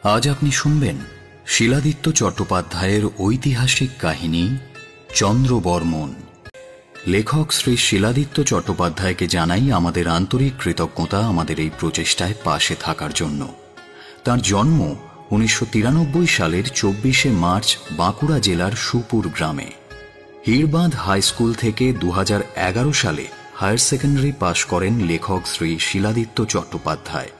আজ আপনি শুনবেন শিলাদিত্য চট্টোপাধ্যায়ের ঐতিহাসিক কাহিনী চন্দ্রবর্মণ। লেখক শ্রী শিলাদিত্য চট্টোপাধ্যায়কে জানাই আমাদের আন্তরিক কৃতজ্ঞতা আমাদের এই প্রচেষ্টায় পাশে থাকার জন্য। তার জন্ম 1993 সালের 24শে মার্চ বাঁকুড়া জেলার সুপুর গ্রামে। হিড়বাঁধ হাই স্কুল থেকে 2011 সালে হায়ার সেকেন্ডারি পাশ করেন লেখক শ্রী শিলাদিত্য চট্টোপাধ্যায়।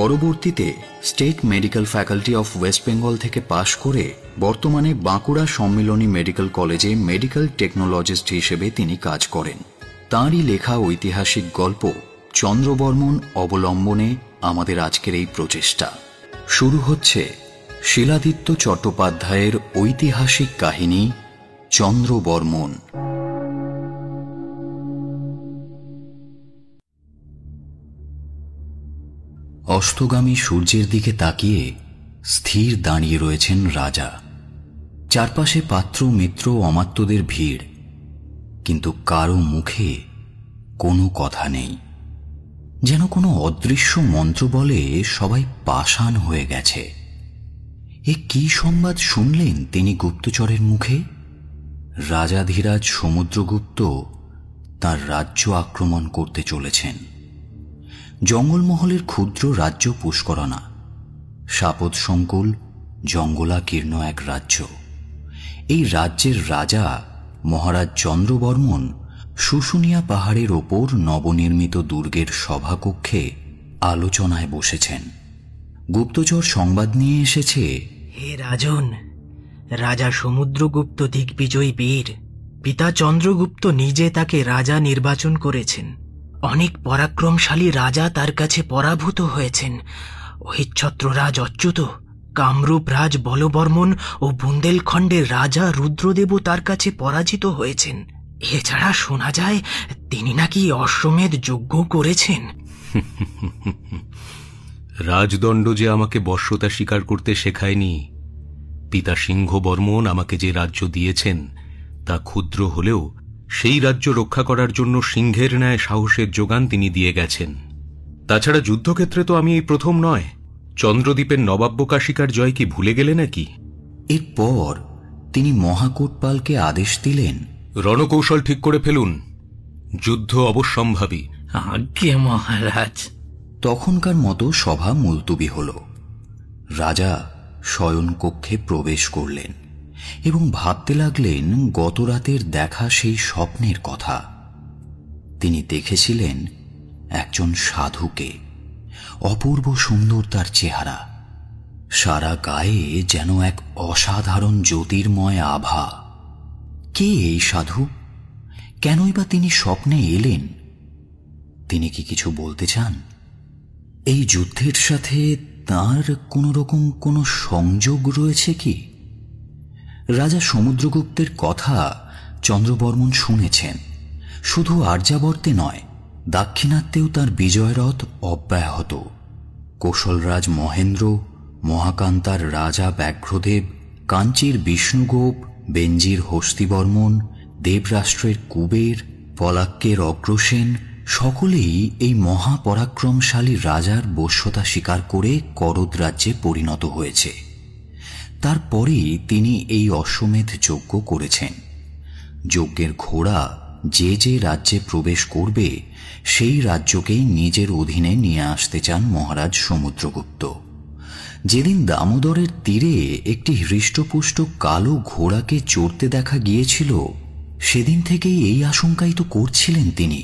পরবর্তীতে state medical faculty of West Bengal থেকে পাশ করে বর্তমানে বাঁকুড়া সম্মিলনী মেডিকেল কলেজে মেডিকেল টেকনোলজিস্ট হিসেবে তিনি কাজ করেন। তাঁরই লেখা ঐতিহাসিক গল্প চন্দ্রবর্মণ অবলম্বনে আমাদের আজকের এই প্রচেষ্টা শুরু হচ্ছে। শিলাদিত্য চট্টোপাধ্যায়ের ঐতিহাসিক কাহিনী চন্দ্রবর্মণ। অস্তগামী সূর্যের দিকে তাকিয়ে স্থির দাঁড়িয়ে রয়েছেন রাজা। চারপাশে পাত্র মিত্র অমাত্যদের ভিড়, কিন্তু কারো মুখে কোনো কথা নেই। যেন কোনো অদৃশ্য মন্ত্র বলে সবাই পাষাণ হয়ে গেছে। এ কি সংবাদ শুনলেন তিনি গুপ্তচরের মুখে? রাজাধিরাজ সমুদ্রগুপ্ত তার রাজ্য আক্রমণ করতে চলেছেন। জঙ্গলমহলের ক্ষুদ্র রাজ্য পুষ্করণা, সাপদ সংকুল জঙ্গলাকীর্ণ এক রাজ্য। এই রাজ্যের রাজা মহারাজ চন্দ্রবর্মণ শুশুনিয়া পাহাড়ের ওপর নবনির্মিত দুর্গের সভাকক্ষে আলোচনায় বসেছেন। গুপ্তচর সংবাদ নিয়ে এসেছে, হে রাজন, রাজা সমুদ্রগুপ্ত দিগ্বিজয়ী বীর। পিতা চন্দ্রগুপ্ত নিজে তাকে রাজা নির্বাচন করেছেন। অনেক পরাক্রমশালী রাজা তার কাছে পরাভূত হয়েছেন। অহিচ্ছত্ররাজ অচ্যুত, কামরূপ রাজ বলবর্মণ ও বুন্দেলখণ্ডের রাজা রুদ্রদেবও তার কাছে পরাজিত হয়েছেন। এছাড়া শোনা যায় তিনি নাকি অশ্বমেধ যজ্ঞ করেছেন। রাজদণ্ড যে আমাকে বশ্যতা স্বীকার করতে শেখায়নি। পিতা সিংহবর্মণ আমাকে যে রাজ্য দিয়েছেন তা ক্ষুদ্র হলেও সেই রাজ্য রক্ষা করার জন্য সিংহের ন্যায় সাহসের যোগান তিনি দিয়ে গেছেন। তাছাড়া যুদ্ধক্ষেত্রে তো আমি এই প্রথম নয়। চন্দ্রদ্বীপের নবাব্যকা শিকার জয় কি ভুলে গেলে নাকি? এরপর তিনি মহাকোটপালকে আদেশ দিলেন, রণকৌশল ঠিক করে ফেলুন, যুদ্ধ অবশ্যম্ভাবী। আজ্ঞে মহারাজ। তখনকার মতো সভা মুলতুবি হল। রাজা শয়নকক্ষে প্রবেশ করলেন এবং ভাবতে লাগলেন গত রাতের দেখা সেই স্বপ্নের কথা। তিনি দেখেছিলেন একজন সাধুকে। অপূর্ব সুন্দর তার চেহারা, সারা গায়ে যেন এক অসাধারণ জ্যোতির্ময় আভা। কে এই সাধু? কেনই বা তিনি স্বপ্নে এলেন? তিনি কি কিছু বলতে চান? এই যুদ্ধের সাথে তাঁর কোনো রকম কোনো সংযোগ রয়েছে কি? রাজা সমুদ্রগুপ্তের কথা চন্দ্রবর্মণ শুনেছেন। শুধু আর্যাবর্তে নয়, দাক্ষিণাত্যেও তাঁর বিজয়রথ অব্যাহত। কৌশলরাজ মহেন্দ্র, মহাকান্তার রাজা ব্যাঘ্রদেব, কাঞ্চির বিষ্ণুগোপ, বেঞ্জির হস্তিবর্মণ, দেবরাষ্ট্রের কুবের, পলাক্কের অগ্রসেন সকলেই এই মহাপরাক্রমশালী রাজার বশ্যতা স্বীকার করে করদ রাজ্যে পরিণত হয়েছে। তারপরেই তিনি এই অশ্বমেধ যজ্ঞ করেছেন। যজ্ঞের ঘোড়া যে যে রাজ্যে প্রবেশ করবে সেই রাজ্যকেই নিজের অধীনে নিয়ে আসতে চান মহারাজ সমুদ্রগুপ্ত। যেদিন দামোদরের তীরে একটি হৃষ্টপুষ্ট কালো ঘোড়াকে চড়তে দেখা গিয়েছিল, সেদিন থেকেই এই আশঙ্কাই তো করছিলেন তিনি।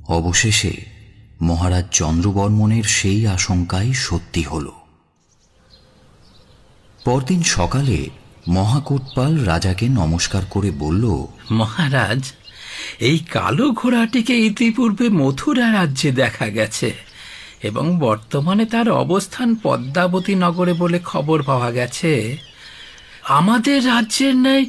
অবশেষে মহারাজ চন্দ্রবর্মণের সেই আশঙ্কাই সত্যি হল। পরদিন সকালে মহাকোটপাল রাজাকে নমস্কার করে বলল, মহারাজ, এই কালো ঘোড়াটিকে ইতিপূর্বে মথুরা রাজ্যে দেখা গেছে এবং বর্তমানে তার অবস্থান পদ্মাবতী নগরে বলে খবর পাওয়া গেছে। আমাদের রাজ্যের ন্যায়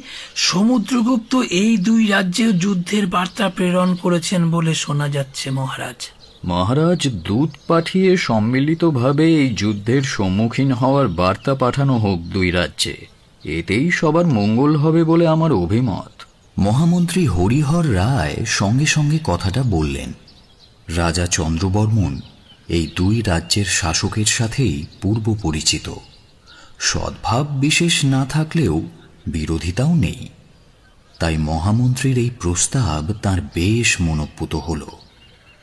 সমুদ্রগুপ্ত এই দুই রাজ্যে যুদ্ধের বার্তা প্রেরণ করেছেন বলে শোনা যাচ্ছে মহারাজ। মহারাজ, দূত পাঠিয়ে সম্মিলিতভাবে এই যুদ্ধের সম্মুখীন হওয়ার বার্তা পাঠানো হোক দুই রাজ্যে। এতেই সবার মঙ্গল হবে বলে আমার অভিমত। মহামন্ত্রী হরিহর রায় সঙ্গে সঙ্গে কথাটা বললেন। রাজা চন্দ্রবর্মণ এই দুই রাজ্যের শাসকের সাথেই পূর্ব পরিচিত। সদ্ভাব বিশেষ না থাকলেও বিরোধিতাও নেই। তাই মহামন্ত্রীর এই প্রস্তাব তার বেশ মনোপুত হল।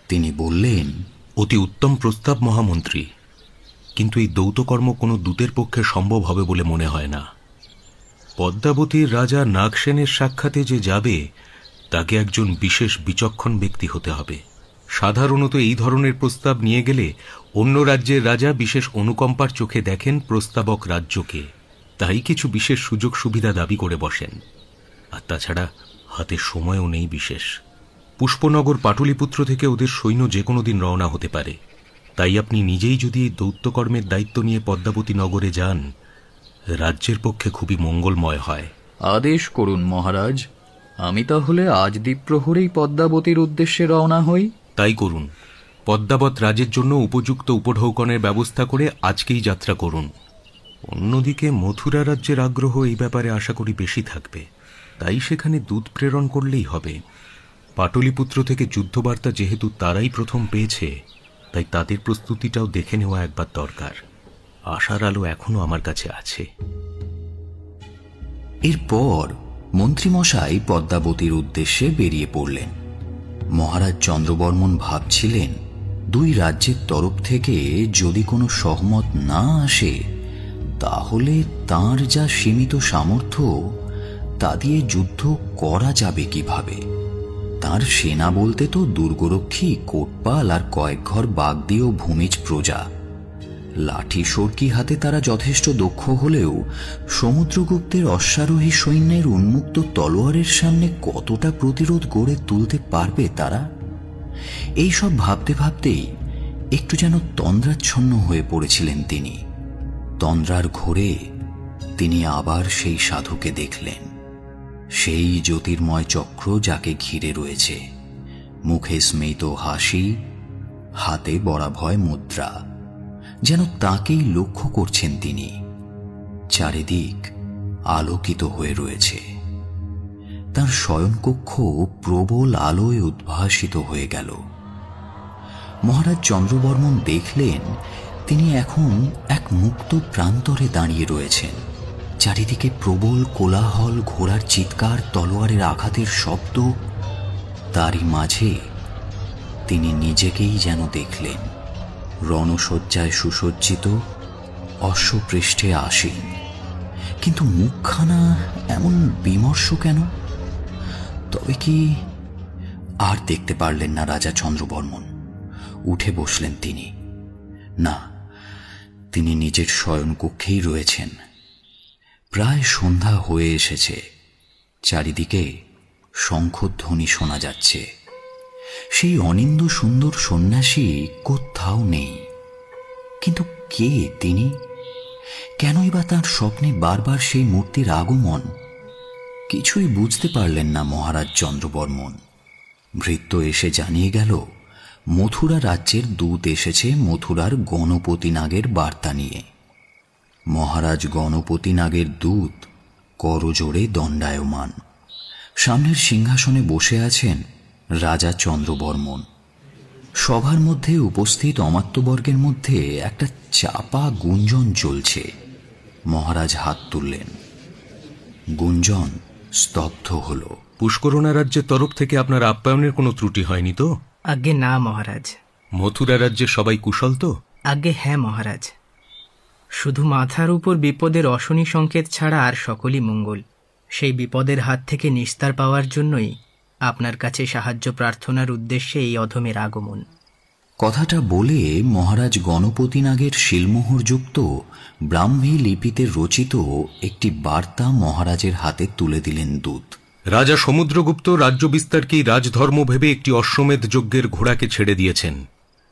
তিনি বললেন, অতি উত্তম প্রস্তাব মহামন্ত্রী, কিন্তু এই দৌতকর্ম কোনো দূতের পক্ষে সম্ভব হবে বলে মনে হয় না। পদ্মাবতীর রাজা নাগসেনের সাক্ষাতে যে যাবে তাকে একজন বিশেষ বিচক্ষণ ব্যক্তি হতে হবে। সাধারণত এই ধরনের প্রস্তাব নিয়ে গেলে অন্য রাজ্যের রাজা বিশেষ অনুকম্পার চোখে দেখেন প্রস্তাবক রাজ্যকে, তাই কিছু বিশেষ সুযোগ সুবিধা দাবি করে বসেন। আর তাছাড়া হাতে সময়ও নেই বিশেষ। পুষ্পনগর পাটলিপুত্র থেকে ওদের সৈন্য যে কোনো দিন রওনা হতে পারে। তাই আপনি নিজেই যদি এই দৌত্যকর্মের দায়িত্ব নিয়ে পদ্মাবতী নগরে যান, রাজ্যের পক্ষে খুবই মঙ্গলময় হয়। আদেশ করুন মহারাজ, আমি তাহলে আজ দ্বীপ্রহরেই পদ্মাবতীর উদ্দেশ্যে রওনা হই। তাই করুন। পদ্মাবত রাজের জন্য উপযুক্ত উপঢৌকনের ব্যবস্থা করে আজকেই যাত্রা করুন। অন্যদিকে মথুরা রাজ্যের আগ্রহ এই ব্যাপারে আশা করি বেশি থাকবে, তাই সেখানে দূত প্রেরণ করলেই হবে। পাটলিপুত্র থেকে যুদ্ধবার্তা যেহেতু তারাই প্রথম পেয়েছে, তাই তাদের প্রস্তুতিটাও দেখে নেওয়া একবার দরকার। আশার আলো এখনো আমার কাছে আছে। এরপর মন্ত্রীমশাই পদ্মাবতীর উদ্দেশ্যে বেরিয়ে পড়লেন। মহারাজ চন্দ্রবর্মন ভাবছিলেন, দুই রাজ্যের তরফ থেকে যদি কোনো সহমত না আসে, তাহলে তাঁর যা সীমিত সামর্থ্য তা দিয়ে যুদ্ধ করা যাবে কিভাবে। তার সেনা বলতে তো দুর্গরক্ষী, কোটপাল আর কয়েক ঘর বাগদি ও ভূমিজ প্রজা। লাঠি সরকি হাতে তারা যথেষ্ট দক্ষ হলেও সমুদ্রগুপ্তের অশ্বারোহী সৈন্যের উন্মুক্ত তলোয়ারের সামনে কতটা প্রতিরোধ গড়ে তুলতে পারবে তারা? এই সব ভাবতে ভাবতেই একটু যেন তন্দ্রাচ্ছন্ন হয়ে পড়েছিলেন তিনি। তন্দ্রার ঘোরে তিনি আবার সেই সাধুকে দেখলেন, সেই জ্যোতির্ময় চক্র যাকে ঘিরে রয়েছে, মুখে স্মিত হাসি, হাতে বরাভয় মুদ্রা, যেন তাকেই লক্ষ্য করছেন তিনি। চারিদিক আলোকিত হয়ে রয়েছে। তার শয়নকক্ষ প্রবল আলোয় উদ্ভাসিত হয়ে গেল। মহারাজ চন্দ্রবর্মন দেখলেন তিনি এখন এক মুক্ত প্রান্তরে দাঁড়িয়ে রয়েছেন। চারিদিকে প্রবল কোলাহল, ঘোড়ার চিৎকার, তলোয়ারের আঘাতের শব্দ। তারই মাঝে তিনি নিজেকেই যেন দেখলেন, রণসজ্জায় সুসজ্জিত, অশ্বপৃষ্ঠে আসীন। কিন্তু মুখখানা এমন বিমর্ষ কেন? তবে কি আর দেখতে পারলেন না রাজা চন্দ্রবর্মন। উঠে বসলেন তিনি। না, তিনি নিজের শয়নকক্ষেই রয়েছেন। প্রায় সন্ধ্যা হয়ে এসেছে। চারিদিকে শঙ্খধ্বনি শোনা যাচ্ছে। সেই অনিন্দ সুন্দর সন্ন্যাসী কোথাও নেই। কিন্তু কে তিনি? কেনই বা তাঁর স্বপ্নে বারবার সেই মূর্তির আগমন? কিছুই বুঝতে পারলেন না মহারাজ চন্দ্রবর্মন। ভৃত্য এসে জানিয়ে গেল, মথুরা রাজ্যের দূত এসেছে মথুরার গণপতি নাগের বার্তা নিয়ে। মহারাজ গণপতি নাগের দূত করজোড়ে দণ্ডায়মান। সামনের সিংহাসনে বসে আছেন রাজা চন্দ্রবর্মন। সভার মধ্যে উপস্থিত অমাত্যবর্গের মধ্যে একটা চাপা গুঞ্জন চলছে। মহারাজ হাত তুললেন। গুঞ্জন স্তব্ধ হল। পুষ্করণা রাজ্যের তরফ থেকে আপনার আপ্যায়নের কোনো ত্রুটি হয়নি তো? আজ্ঞে না মহারাজ। মথুরা রাজ্যের সবাই কুশল তো? আজ্ঞে হ্যাঁ মহারাজ। শুধু মাথার উপর বিপদের অশনি সংকেত ছাড়া আর সকলই মঙ্গল। সেই বিপদের হাত থেকে নিস্তার পাওয়ার জন্যই আপনার কাছে সাহায্য প্রার্থনার উদ্দেশ্যে এই অধমের আগমন। কথাটা বলে মহারাজ গণপতি নাগের শিলমোহরযুক্ত ব্রাহ্মী লিপিতে রচিত একটি বার্তা মহারাজের হাতে তুলে দিলেন দূত। রাজা সমুদ্রগুপ্ত রাজ্য বিস্তারকেই রাজধর্ম ভেবে একটি অশ্বমেধ যজ্ঞের ঘোড়াকে ছেড়ে দিয়েছেন।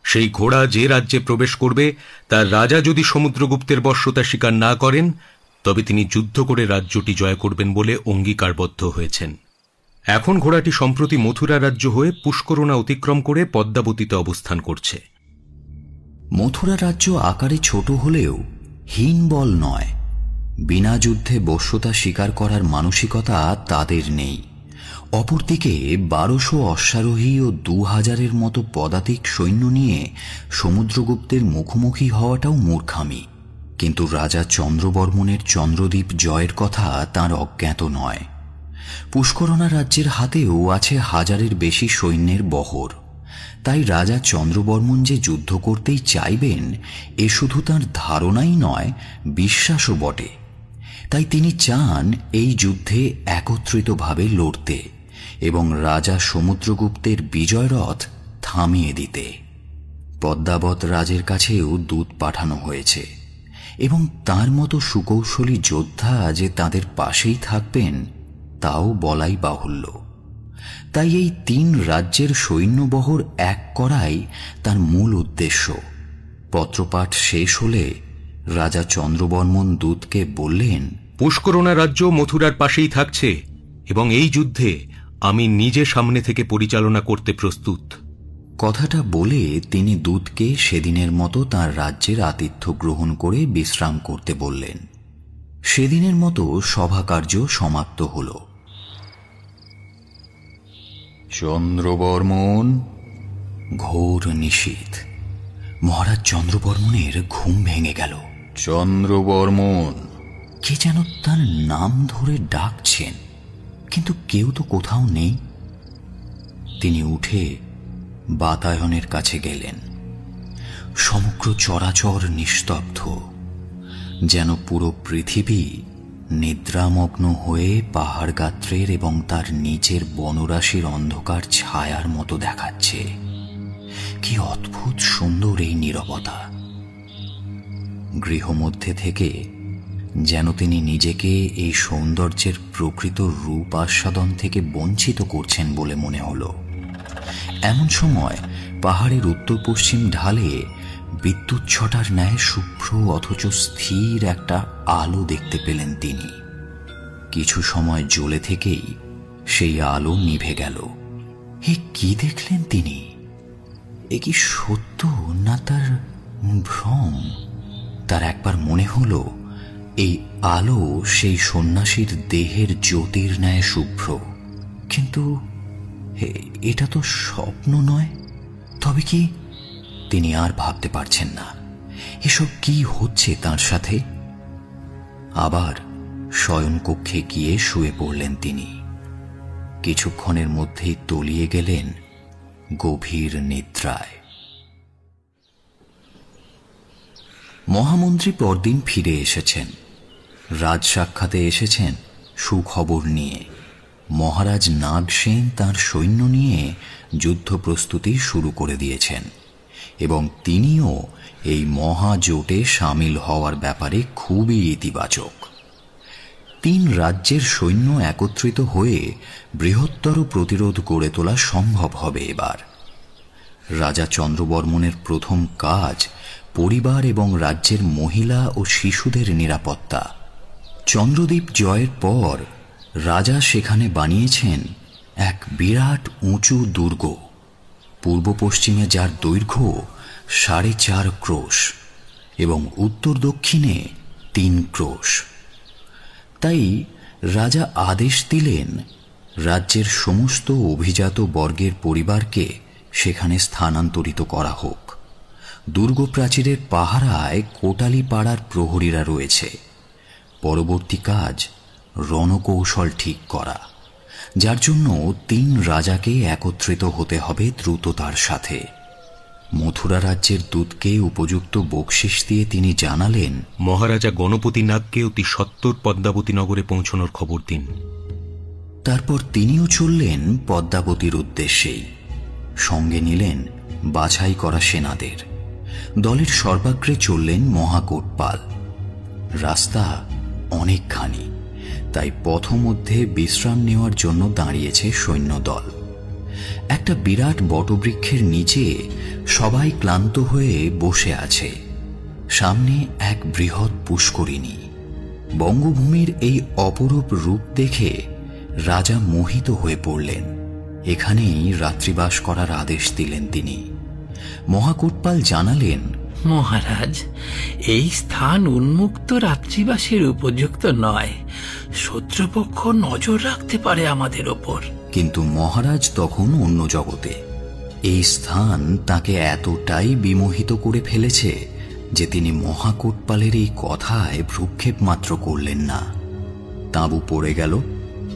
সেই ঘোড়া যে রাজ্যে প্রবেশ করবে তার রাজা যদি সমুদ্রগুপ্তের বশ্যতা স্বীকার না করেন, তবে তিনি যুদ্ধ করে রাজ্যটি জয় করবেন বলে অঙ্গীকারবদ্ধ হয়েছেন। এখন ঘোড়াটি সম্প্রতি মথুরা রাজ্য হয়ে পুষ্করণা অতিক্রম করে পদ্মাবতীতে অবস্থান করছে। মথুরা রাজ্য আকারে ছোট হলেও হীনবল নয়। বিনা যুদ্ধে বশ্যতা স্বীকার করার মানসিকতা তাদের নেই। অপরদিকে 1200 অশ্বারোহী ও 2000-এর মতো পদাতিক সৈন্য নিয়ে সমুদ্রগুপ্তের মুখোমুখি হওয়াটাও মূর্খামি। কিন্তু রাজা চন্দ্রবর্মনের চন্দ্রদ্বীপ জয়ের কথা তার অজ্ঞাত নয়। পুষ্করণা রাজ্যের হাতেও আছে হাজারের বেশি সৈন্যের বহর। তাই রাজা চন্দ্রবর্মন যে যুদ্ধ করতেই চাইবেন এ শুধু তাঁর ধারণাই নয়, বিশ্বাসও বটে। তাই তিনি চান এই যুদ্ধে একত্রিতভাবে লড়তে এবং রাজা সমুদ্রগুপ্তের বিজয়রথ থামিয়ে দিতে। পদ্মাবত রাজের কাছেও দূত পাঠানো হয়েছে এবং তার মতো সুকৌশলী যোদ্ধা যে তাদের পাশেই থাকবেন তাও বলাই বাহুল্য। তাই এই 3 রাজ্যের সৈন্যবহর এক করাই তার মূল উদ্দেশ্য। পত্রপাঠ শেষ হলে রাজা চন্দ্রবর্মন দূতকে বললেন, পুষ্করণা রাজ্য মথুরার পাশেই থাকছে এবং এই যুদ্ধে আমি নিজে সামনে থেকে পরিচালনা করতে প্রস্তুত। কথাটা বলে তিনি দূতকে সেদিনের মতো তাঁর রাজ্যের আতিথ্য গ্রহণ করে বিশ্রাম করতে বললেন। সেদিনের মতো সভাকার্য সমাপ্ত হল। চন্দ্রবর্মন। ঘোর নিশীথ। মহারাজ চন্দ্রবর্মনের ঘুম ভেঙে গেল। চন্দ্রবর্মন। কে যেন তার নাম ধরে ডাকছেন, কিন্তু কেউ তো কোথাও নেই। তিনি উঠে বাতায়নের কাছে গেলেন। সমগ্র চরাচর নিস্তব্ধ, যেন পুরো পৃথিবী নিদ্রামগ্ন হয়ে পাহাড় গাত্রের এবং তার নিচের বনরাশির অন্ধকার ছায়ার মতো দেখাচ্ছে। কি অদ্ভুত সুন্দর এই নীরবতা! গৃহমধ্যে থেকে যেন তিনি নিজেকে এই সৌন্দর্যের প্রকৃত রূপ আস্বাদন থেকে বঞ্চিত করছেন বলে মনে হল। এমন সময় পাহাড়ের উত্তর পশ্চিম ঢালে বিদ্যুৎ ছটার ন্যায় শুভ্র অথচ স্থির একটা আলো দেখতে পেলেন তিনি। কিছু সময় জ্বলে থেকেই সেই আলো নিভে গেল। এ কি দেখলেন তিনি? এ কি সত্য না তার ভ্রম? তার একবার মনে হল এই আলো সেই সন্ন্যাসীর দেহের জ্যোতির ন্যায় শুভ্র, কিন্তু এটা তো স্বপ্ন নয়। তবে কি? তিনি আর ভাবতে পারছেন না এসব কি হচ্ছে তার সাথে। আবার শয়নকক্ষে গিয়ে শুয়ে পড়লেন তিনি। কিছুক্ষণের মধ্যেই তলিয়ে গেলেন গভীর নিদ্রায়। মহামন্ত্রী পরদিন ফিরে এসেছেন। রাজ সাক্ষাতে এসেছেন সুখবর নিয়ে। মহারাজ নাগসেন তাঁর সৈন্য নিয়ে যুদ্ধ প্রস্তুতি শুরু করে দিয়েছেন এবং তিনিও এই মহাজোটে সামিল হওয়ার ব্যাপারে খুবই ইতিবাচক। 3 রাজ্যের সৈন্য একত্রিত হয়ে বৃহত্তর প্রতিরোধ গড়ে তোলা সম্ভব হবে এবার। রাজা চন্দ্রবর্মনের প্রথম কাজ পরিবার এবং রাজ্যের মহিলা ও শিশুদের নিরাপত্তা। চন্দ্রদ্বীপ জয়ের পর রাজা সেখানে বানিয়েছেন এক বিরাট উঁচু দুর্গ, পূর্ব পশ্চিমে যার দৈর্ঘ্য 4.5 ক্রোশ এবং উত্তর দক্ষিণে 3 ক্রোশ। তাই রাজা আদেশ দিলেন রাজ্যের সমস্ত অভিজাত বর্গের পরিবারকে সেখানে স্থানান্তরিত করা হোক। দুর্গ প্রাচীরের পাহারায় কোটালি পাড়ার প্রহরীরা রয়েছে। পরবর্তী কাজ রণকৌশল ঠিক করা, যার জন্য 3 রাজাকে একত্রিত হতে হবে দ্রুততার সাথে। মথুরা রাজ্যের দূতকে উপযুক্ত বকশিশ দিয়ে তিনি জানালেন, মহারাজা গণপতি নাগকে অতি সত্বর পদ্মাবতী নগরে পৌঁছানোর খবর দিন। তারপর তিনিও চললেন পদ্মাবতীর উদ্দেশ্যেই। সঙ্গে নিলেন বাছাই করা সেনাদের। দলের সর্বাগ্রে চললেন মহাকোটপাল। রাস্তা অনেকখানি, তাই পথমধ্যে বিশ্রাম নেওয়ার জন্য দাঁড়িয়েছে সৈন্যদল। একটা বিরাট বটবৃক্ষের নিচে সবাই ক্লান্ত হয়ে বসে আছে। সামনে এক বৃহৎ পুষ্করিণী। বঙ্গভূমির এই অপরূপ রূপ দেখে রাজা মোহিত হয়ে পড়লেন। এখানেই রাত্রিবাস করার আদেশ দিলেন তিনি। মহাকোটপাল জানালেন, মহারাজ, এই স্থান উন্মুক্ত রাত্রিবাসের উপযুক্ত নয়। শত্রুপক্ষ নজর রাখতে পারে আমাদের ওপর। কিন্তু মহারাজ তখন অন্য জগতে। এই স্থান তাকে এতটাই বিমোহিত করে ফেলেছে যে তিনি মহাকোটপালের এই কথায় ভ্রুক্ষেপ মাত্র করলেন না। তাঁবু পড়ে গেল।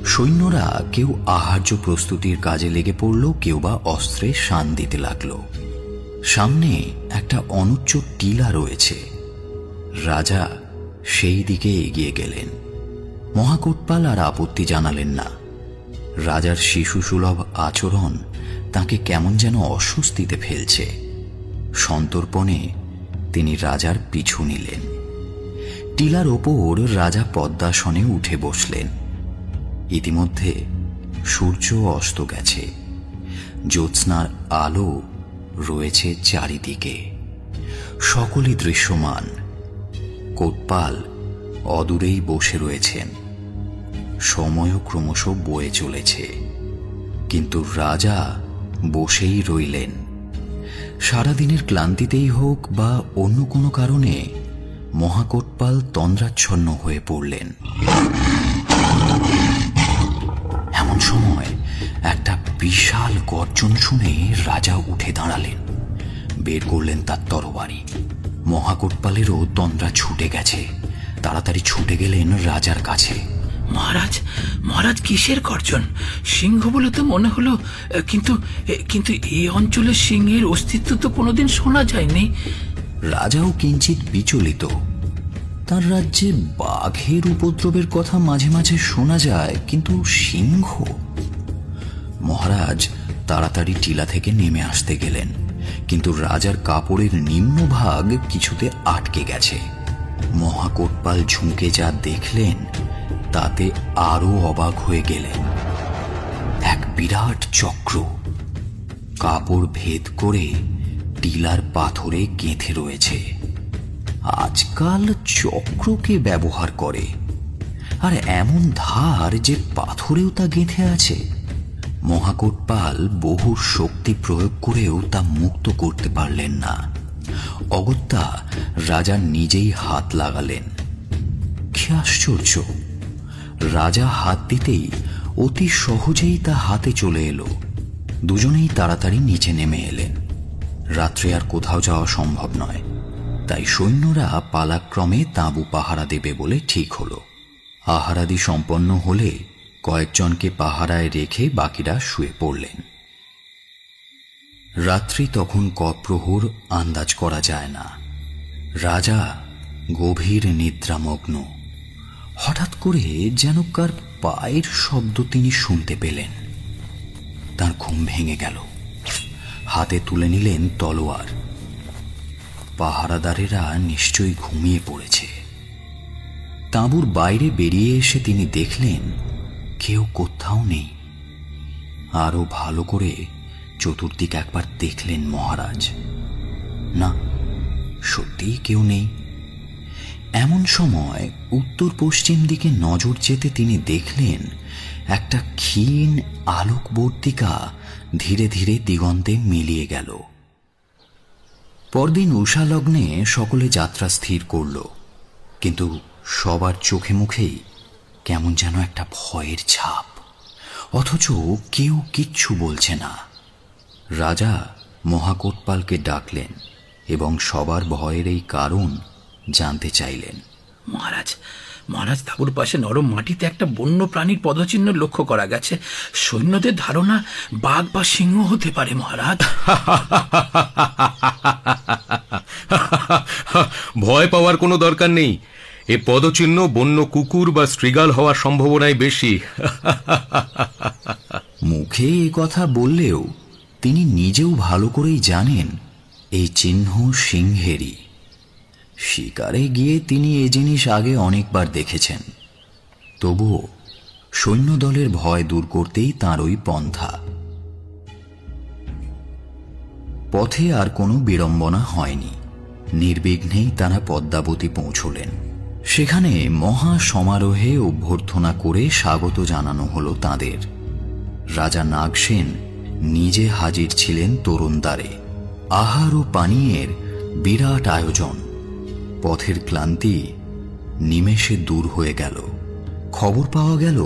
সৈন্যরা কেউ আহার্য প্রস্তুতির কাজে লেগে পড়ল, কেউ বা অস্ত্রে শান দিতে লাগল। সামনে একটা অনুচ্চ টিলা রয়েছে। রাজা সেই দিকে এগিয়ে গেলেন। মহাকোটপাল আর আপত্তি জানালেন না। রাজার শিশুসুলভ আচরণ তাকে কেমন যেন অস্বস্তিতে ফেলছে। সন্তর্পণে তিনি রাজার পিছু নিলেন। টিলার ওপর রাজা পদ্মাসনে উঠে বসলেন। ইতিমধ্যে সূর্য অস্ত গেছে। জ্যোৎস্নার আলো রয়েছে চারিদিকে। সকলই দৃশ্যমান। কোটপাল অদূরেই বসে রয়েছেন। সময়ও ক্রমশ বয়ে চলেছে, কিন্তু রাজা বসেই রইলেন। সারাদিনের ক্লান্তিতেই হোক বা অন্য কোনো কারণে মহাকোটপাল তন্দ্রাচ্ছন্ন হয়ে পড়লেন। এমন সময় একটা বিশাল গর্জন শুনে রাজা উঠে দাঁড়ালেন। বের করলেন তার তরবারি। মহাকোটপালেরও তন্দ্রা ছুটে গেছে। তাড়াতাড়ি ছুটে গেলেন রাজার কাছে। মহারাজ, মহারাজ, কিসের গর্জন? সিংহ বলে তো মনে হলো, কিন্তু কিন্তু এই অঞ্চলে সিংহের অস্তিত্ব তো কোনোদিন শোনা যায়নি। রাজাও কিঞ্চিত বিচলিত। তার রাজ্যে বাঘের উপদ্রবের কথা মাঝে মাঝে শোনা যায়, কিন্তু সিংহ? মহারাজ তাড়াতাড়ি টিলা থেকে নেমে আসতে গেলেন, কিন্তু রাজার কাপড়ের নিম্নভাগ কিছুতে আটকে গেছে। মহাকোটপাল ঝুঁকে যা দেখলেন তাতে আরো অবাক হয়ে গেলেন। এক বিরাট চক্র কাপড় ভেদ করে টিলার পাথরে গেঁথে রয়েছে। আজকাল চক্রকে ব্যবহার করে, আর এমন ধার যে পাথরেও তা গেঁথে আছে। মহাকোটপাল বহু শক্তি প্রয়োগ করেও তা মুক্ত করতে পারলেন না। অগত্যা রাজা নিজেই হাত লাগালেন। কি আশ্চর্য! রাজা হাত দিতেই অতি সহজেই তা হাতে চলে এলো। দুজনেই তাড়াতাড়ি নিচে নেমে এলেন। রাত্রে আর কোথাও যাওয়া সম্ভব নয়, তাই সৈন্যরা পালাক্রমে তাঁবু পাহারা দেবে বলে ঠিক হলো। আহারাদি সম্পন্ন হলে কয়েকজনকে পাহারায় রেখে বাকিরা শুয়ে পড়লেন। রাত্রি তখন কপ্রহর আন্দাজ করা যায় না। রাজা গভীর নিদ্রামগ্ন। হঠাৎ করে যেন কার পায়ের শব্দ তিনি শুনতে পেলেন। তার ঘুম ভেঙে গেল। হাতে তুলে নিলেন তলোয়ার। পাহারাদারেরা নিশ্চয়ই ঘুমিয়ে পড়েছে। তাঁবুর বাইরে বেরিয়ে এসে তিনি দেখলেন কেউ কোথাও নেই। আরো ভালো করে চতুর্দিক একবার দেখলেন মহারাজ। না, সত্যিই কেউ নেই। এমন সময় উত্তর পশ্চিম দিকে নজর যেতে তিনি দেখলেন একটা ক্ষীণ আলোকবর্তিকা ধীরে ধীরে দিগন্তে মিলিয়ে গেল। পরদিন উষালগ্নে সকলে যাত্রা স্থির করল, কিন্তু সবার চোখে মুখেই কেমন যেন একটা ভয়ের ছাপ, অথচ কেউ কিচ্ছু বলছে না। রাজা মহাকোটপালকে ডাকলেন এবং সবার ভয়ের এই কারণ জানতে চাইলেন। মহারাজ, মহারাজ, তাঁবুর পাশে নরম মাটিতে একটা বন্য প্রাণীর পদচিহ্ন লক্ষ্য করা গেছে। সৈন্যদের ধারণা বাঘ বা সিংহ হতে পারে মহারাজ। ভয় পাওয়ার কোনো দরকার নেই। এ পদচিহ্ন বন্য কুকুর বা শৃগাল হওয়ার সম্ভাবনাই বেশি। মুখে এ কথা বললেও তিনি নিজেও ভালো করেই জানেন এই চিহ্ন সিংহেরই। শিকারে গিয়ে তিনি এ জিনিস আগে অনেকবার দেখেছেন। তবুও সৈন্যদলের ভয় দূর করতেই তাঁর ওই পন্থা। পথে আর কোনো বিড়ম্বনা হয়নি। নির্বিঘ্নেই তারা পদ্মাবতী পৌঁছলেন। সেখানে মহা সমারোহে অভ্যর্থনা করে স্বাগত জানানো হলো তাঁদের। রাজা নাগসেন নিজে হাজির ছিলেন তরুণদ্বারে। আহার ও পানীয়ের বিরাট আয়োজন। পথের ক্লান্তি নিমেষে দূর হয়ে গেল। খবর পাওয়া গেল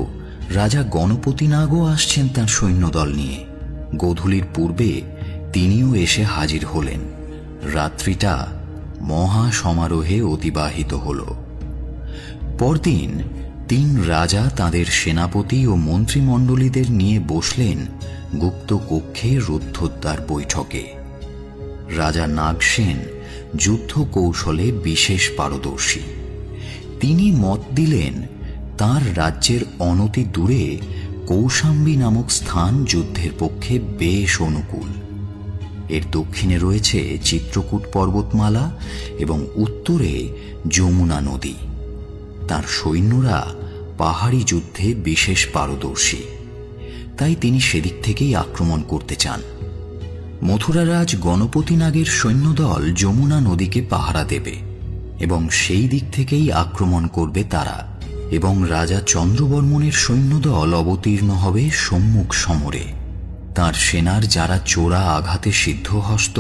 রাজা গণপতি নাগও আসছেন তার সৈন্যদল নিয়ে। গোধূলির পূর্বে তিনিও এসে হাজির হলেন। রাত্রিটা মহা সমারোহে অতিবাহিত হল। পরদিন 3 রাজা তাদের সেনাপতি ও মন্ত্রিমণ্ডলীদের নিয়ে বসলেন গুপ্ত কক্ষে রুদ্ধদ্বার বৈঠকে। রাজা নাগসেন যুদ্ধ কৌশলে বিশেষ পারদর্শী। তিনি মত দিলেন তার রাজ্যের অনতি দূরে কৌশাম্বী নামক স্থান যুদ্ধের পক্ষে বেশ অনুকূল। এর দক্ষিণে রয়েছে চিত্রকূট পর্বতমালা এবং উত্তরে যমুনা নদী। তার সৈন্যরা পাহাড়ি যুদ্ধে বিশেষ পারদর্শী, তাই তিনি সেদিক থেকেই আক্রমণ করতে চান। মথুরারাজ গণপতি নাগের সৈন্যদল যমুনা নদীকে পাহারা দেবে এবং সেই দিক থেকেই আক্রমণ করবে তারা, এবং রাজা চন্দ্রবর্মনের সৈন্যদল অবতীর্ণ হবে সম্মুখ সমরে। তার সেনার যারা চোরা আঘাতে সিদ্ধহস্ত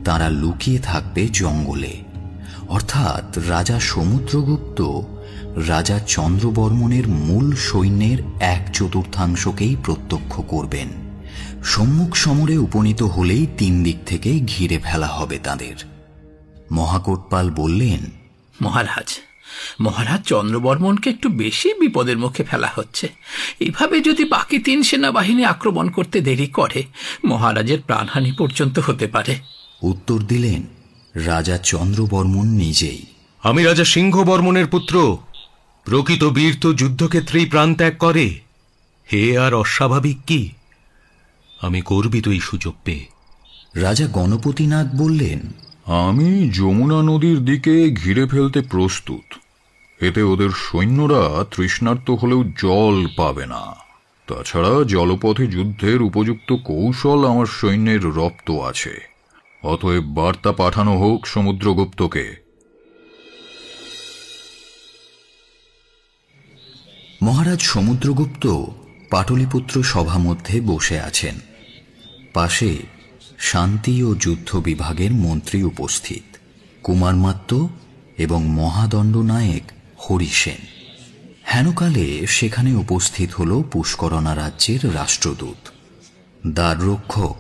তারা লুকিয়ে থাকবে জঙ্গলে। অর্থাৎ রাজা সমুদ্রগুপ্ত রাজা চন্দ্রবর্মনের মূল সৈন্যের 1/4 প্রত্যক্ষ করবেন। সম্মুখ সমরে উপনীত হলেই 3 দিক থেকে ঘিরে ফেলা হবে তাদের। মহাকোটপাল বললেন, মহারাজ চন্দ্রবর্মনকে একটু বেশি বিপদের মুখে ফেলা হচ্ছে। এইভাবে যদি বাকি 3 সেনাবাহিনী আক্রমণ করতে দেরি করে, মহারাজের প্রাণহানি পর্যন্ত হতে পারে। উত্তর দিলেন রাজা চন্দ্রবর্মন নিজেই। আমি রাজা সিংহবর্মনের পুত্র। প্রকৃত বীর তো যুদ্ধক্ষেত্রেই প্রাণ ত্যাগ করে। হে আর অস্বাভাবিক কি? আমি গর্বিত এই সুযোগ পেয়ে। রাজা গণপতিনাথ বললেন, আমি যমুনা নদীর দিকে ঘিরে ফেলতে প্রস্তুত। এতে ওদের সৈন্যরা তৃষ্ণার্ত হলেও জল পাবে না। তাছাড়া জলপথে যুদ্ধের উপযুক্ত কৌশল আমার সৈন্যের রপ্ত আছে। অতএব বার্তা পাঠানো হোক সমুদ্রগুপ্তকে। মহারাজ সমুদ্রগুপ্ত পাটলিপুত্র সভা মধ্যে বসে আছেন। পাশে শান্তি ও যুদ্ধ বিভাগের মন্ত্রী উপস্থিত, কুমারমাত্য এবং মহাদণ্ডনায়ক হরিসেন। হেনকালে সেখানে উপস্থিত হল পুষ্করণা রাজ্যের রাষ্ট্রদূত। দ্বাররক্ষক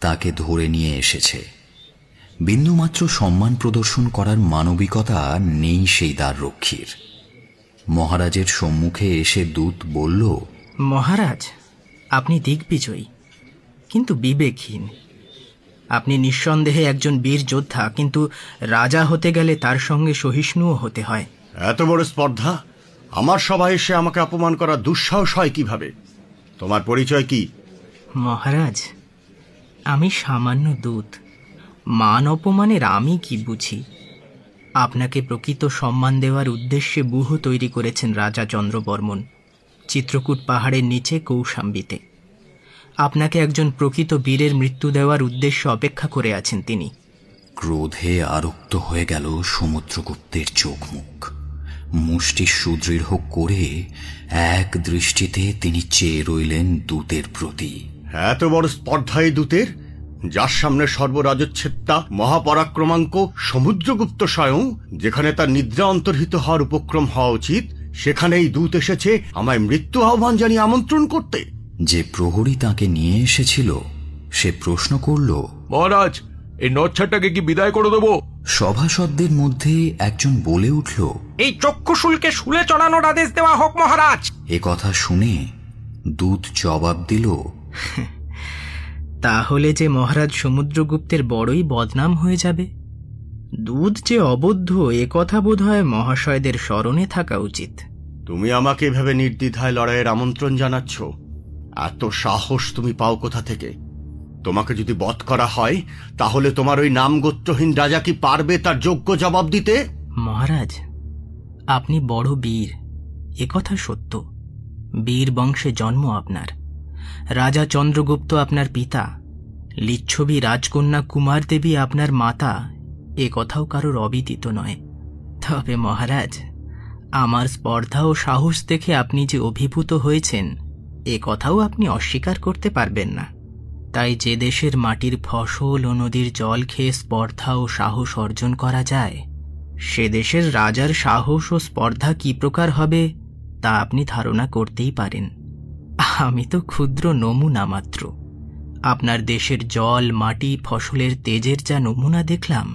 তাকে ধরে নিয়ে এসেছে। বিন্দুমাত্র সম্মান প্রদর্শন করার মানবিকতা নেই সেই দ্বাররক্ষীর। মহারাজের সম্মুখে এসে দূত বলল, মহারাজ, আপনি দিগ্বিজয়ী কিন্তু বিবেকহীন। আপনি নিঃসন্দেহে একজন বীর যোদ্ধা, কিন্তু রাজা হতে গেলে তার সঙ্গে সহিষ্ণুও হতে হয়। এত বড় স্পর্ধা! আমার সভায় এসে আমাকে অপমান করা দুঃসাহস হয় কিভাবে? তোমার পরিচয় কি? মহারাজ, আমি সামান্য দূত। মান অপমানের আমি কি বুঝি? আপনাকে প্রকৃত সম্মান দেওয়ার উদ্দেশ্যে ব্যূহ তৈরি করেছেন রাজা চন্দ্রবর্মন চিত্রকূট পাহাড়ের নিচে কৌশাম্বীতে। আপনাকে একজন প্রকৃত বীরের মৃত্যু দেওয়ার উদ্দেশ্যে অপেক্ষা করে আছেন তিনি। ক্রোধে আরক্ত হয়ে গেল সমুদ্রগুপ্তের চোখ মুখ। মুষ্টি সুদৃঢ় করে এক দৃষ্টিতে তিনি চেয়ে রইলেন দূতের প্রতি। এত বড় স্পর্ধা এই দূতের, যার সামনে সর্বরাজচ্ছেদটা মহাপরাক্রমাঙ্ক সমুদ্রগুপ্ত স্বয়ং, যেখানে তার নিদ্রা অন্তর্হিত হওয়ার উপক্রম হওয়া উচিত, সেখানে এই দূত এসেছে আমায় মৃত্যু আহ্বান জানিয়ে আমন্ত্রণ করতে। যে প্রহরী তাকে নিয়ে এসেছিল সে প্রশ্ন করল, মহারাজ, এই নচ্ছারটাকে কি বিদায় করে দেব? সভাসদদের মধ্যে একজন বলে উঠল, এই চক্ষুশুলকে শুলে চড়ানোর আদেশ দেওয়া হোক মহারাজ। এ কথা শুনে দূত জবাব দিল, তাহলে যে মহারাজ সমুদ্রগুপ্তের বড়ই বদনাম হয়ে যাবে। দূত যে অবদ্ধ এ কথা বোধ হয় মহাশয়দের স্মরণে থাকা উচিত। তুমি আমাকে এভাবে নির্দ্বিধায় লড়াইয়ের আমন্ত্রণ জানাচ্ছ? এত সাহস তুমি পাও কোথা থেকে? তোমাকে যদি বধ করা হয় তাহলে তোমার ওই নামগোত্রহীন রাজা কি পারবে তার যোগ্য জবাব দিতে? মহারাজ, আপনি বড় বীর, এ কথা সত্য। বীর বংশে জন্ম আপনার। রাজা চন্দ্রগুপ্ত আপনার পিতা, লিচ্ছবি রাজকন্যা কুমার দেবী আপনার মাতা, এ কথাও কারোর অবিদিত নয়। তবে মহারাজ, আমার স্পর্ধা ও সাহস দেখে আপনি যে অভিভূত হয়েছেন এ কথাও আপনি অস্বীকার করতে পারবেন না। তাই যে দেশের মাটির ফসল ও নদীর জল খেয়ে স্পর্ধা ও সাহস অর্জন করা যায়, সে দেশের রাজার সাহস ও স্পর্ধা কি প্রকার হবে তা আপনি ধারণা করতেই পারেন। আমি তো ক্ষুদ্র নমুনা মাত্র। আপনার দেশের জল, মাটি, ফসলের তেজের যা নমুনা দেখলাম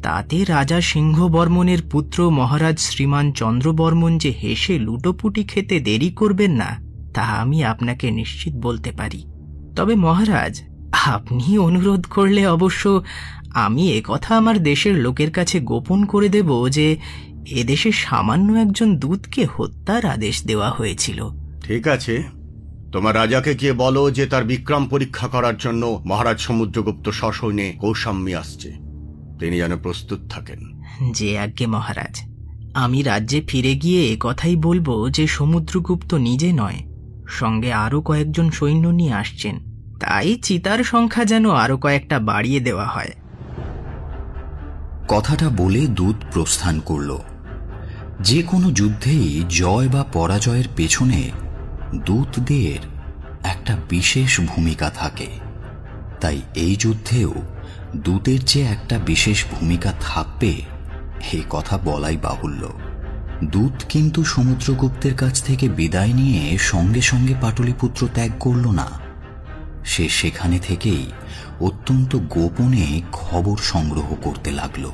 তাতে রাজা সিংহবর্মনের পুত্র মহারাজ শ্রীমান চন্দ্রবর্মন যে হেসে লুটোপুটি খেতে দেরি করবেন না, তা আমি আপনাকে নিশ্চিত বলতে পারি। তবে মহারাজ, আপনি অনুরোধ করলে অবশ্য আমি একথা আমার দেশের লোকের কাছে গোপন করে দেব যে এদেশে সামান্য একজন দূতকে হত্যার আদেশ দেওয়া হয়েছিল। ঠিক আছে, তোমার রাজাকে গিয়ে বলো যে তার বিক্রম পরীক্ষা করার জন্য মহারাজ সমুদ্রগুপ্ত সসৈন্যে কৌশাম্বী আসছে, তিনি যেন প্রস্তুত থাকেন। যে আজ্ঞে মহারাজ। আমি রাজ্যে ফিরে গিয়ে একথাই বলবো যে সমুদ্রগুপ্ত নিজে নয়, সঙ্গে আরো কয়েকজন সৈন্য নিয়ে আসছেন, তাই চিতার সংখ্যা যেন আরো কয়েকটা বাড়িয়ে দেওয়া হয়। কথাটা বলে দূত প্রস্থান করল। যে কোনো যুদ্ধেই জয় বা পরাজয়ের পেছনে দূতদের একটা বিশেষ ভূমিকা থাকে, তাই এই যুদ্ধেও দূতের যে একটা বিশেষ ভূমিকা থাকবে এ কথা বলাই বাহুল্য। দূত কিন্তু সমুদ্রগুপ্তের কাছ থেকে বিদায় নিয়ে সঙ্গে সঙ্গে পাটলিপুত্র ত্যাগ করল না। সে সেখানে থেকেই অত্যন্ত গোপনে খবর সংগ্রহ করতে লাগল।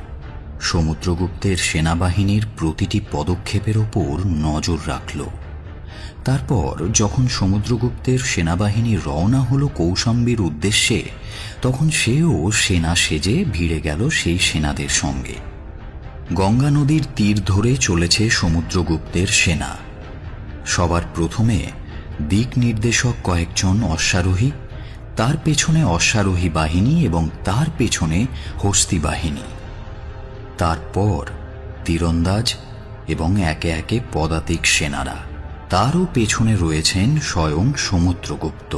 সমুদ্রগুপ্তের সেনাবাহিনীর প্রতিটি পদক্ষেপের ওপর নজর রাখল। তারপর যখন সমুদ্রগুপ্তের সেনাবাহিনী রওনা হল কৌশাম্বীর উদ্দেশ্যে, তখন সেও সেনা সেজে ভিড়ে গেল সেই সেনাদের সঙ্গে। গঙ্গা নদীর তীর ধরে চলেছে সমুদ্রগুপ্তের সেনা। সবার প্রথমে দিক নির্দেশক কয়েকজন অশ্বারোহী, তার পেছনে অশ্বারোহী বাহিনী এবং তার পেছনে হস্তি বাহিনী, তারপর তীরন্দাজ এবং একে একে পদাতিক সেনারা। তারও পেছনে রয়েছেন স্বয়ং সমুদ্রগুপ্ত।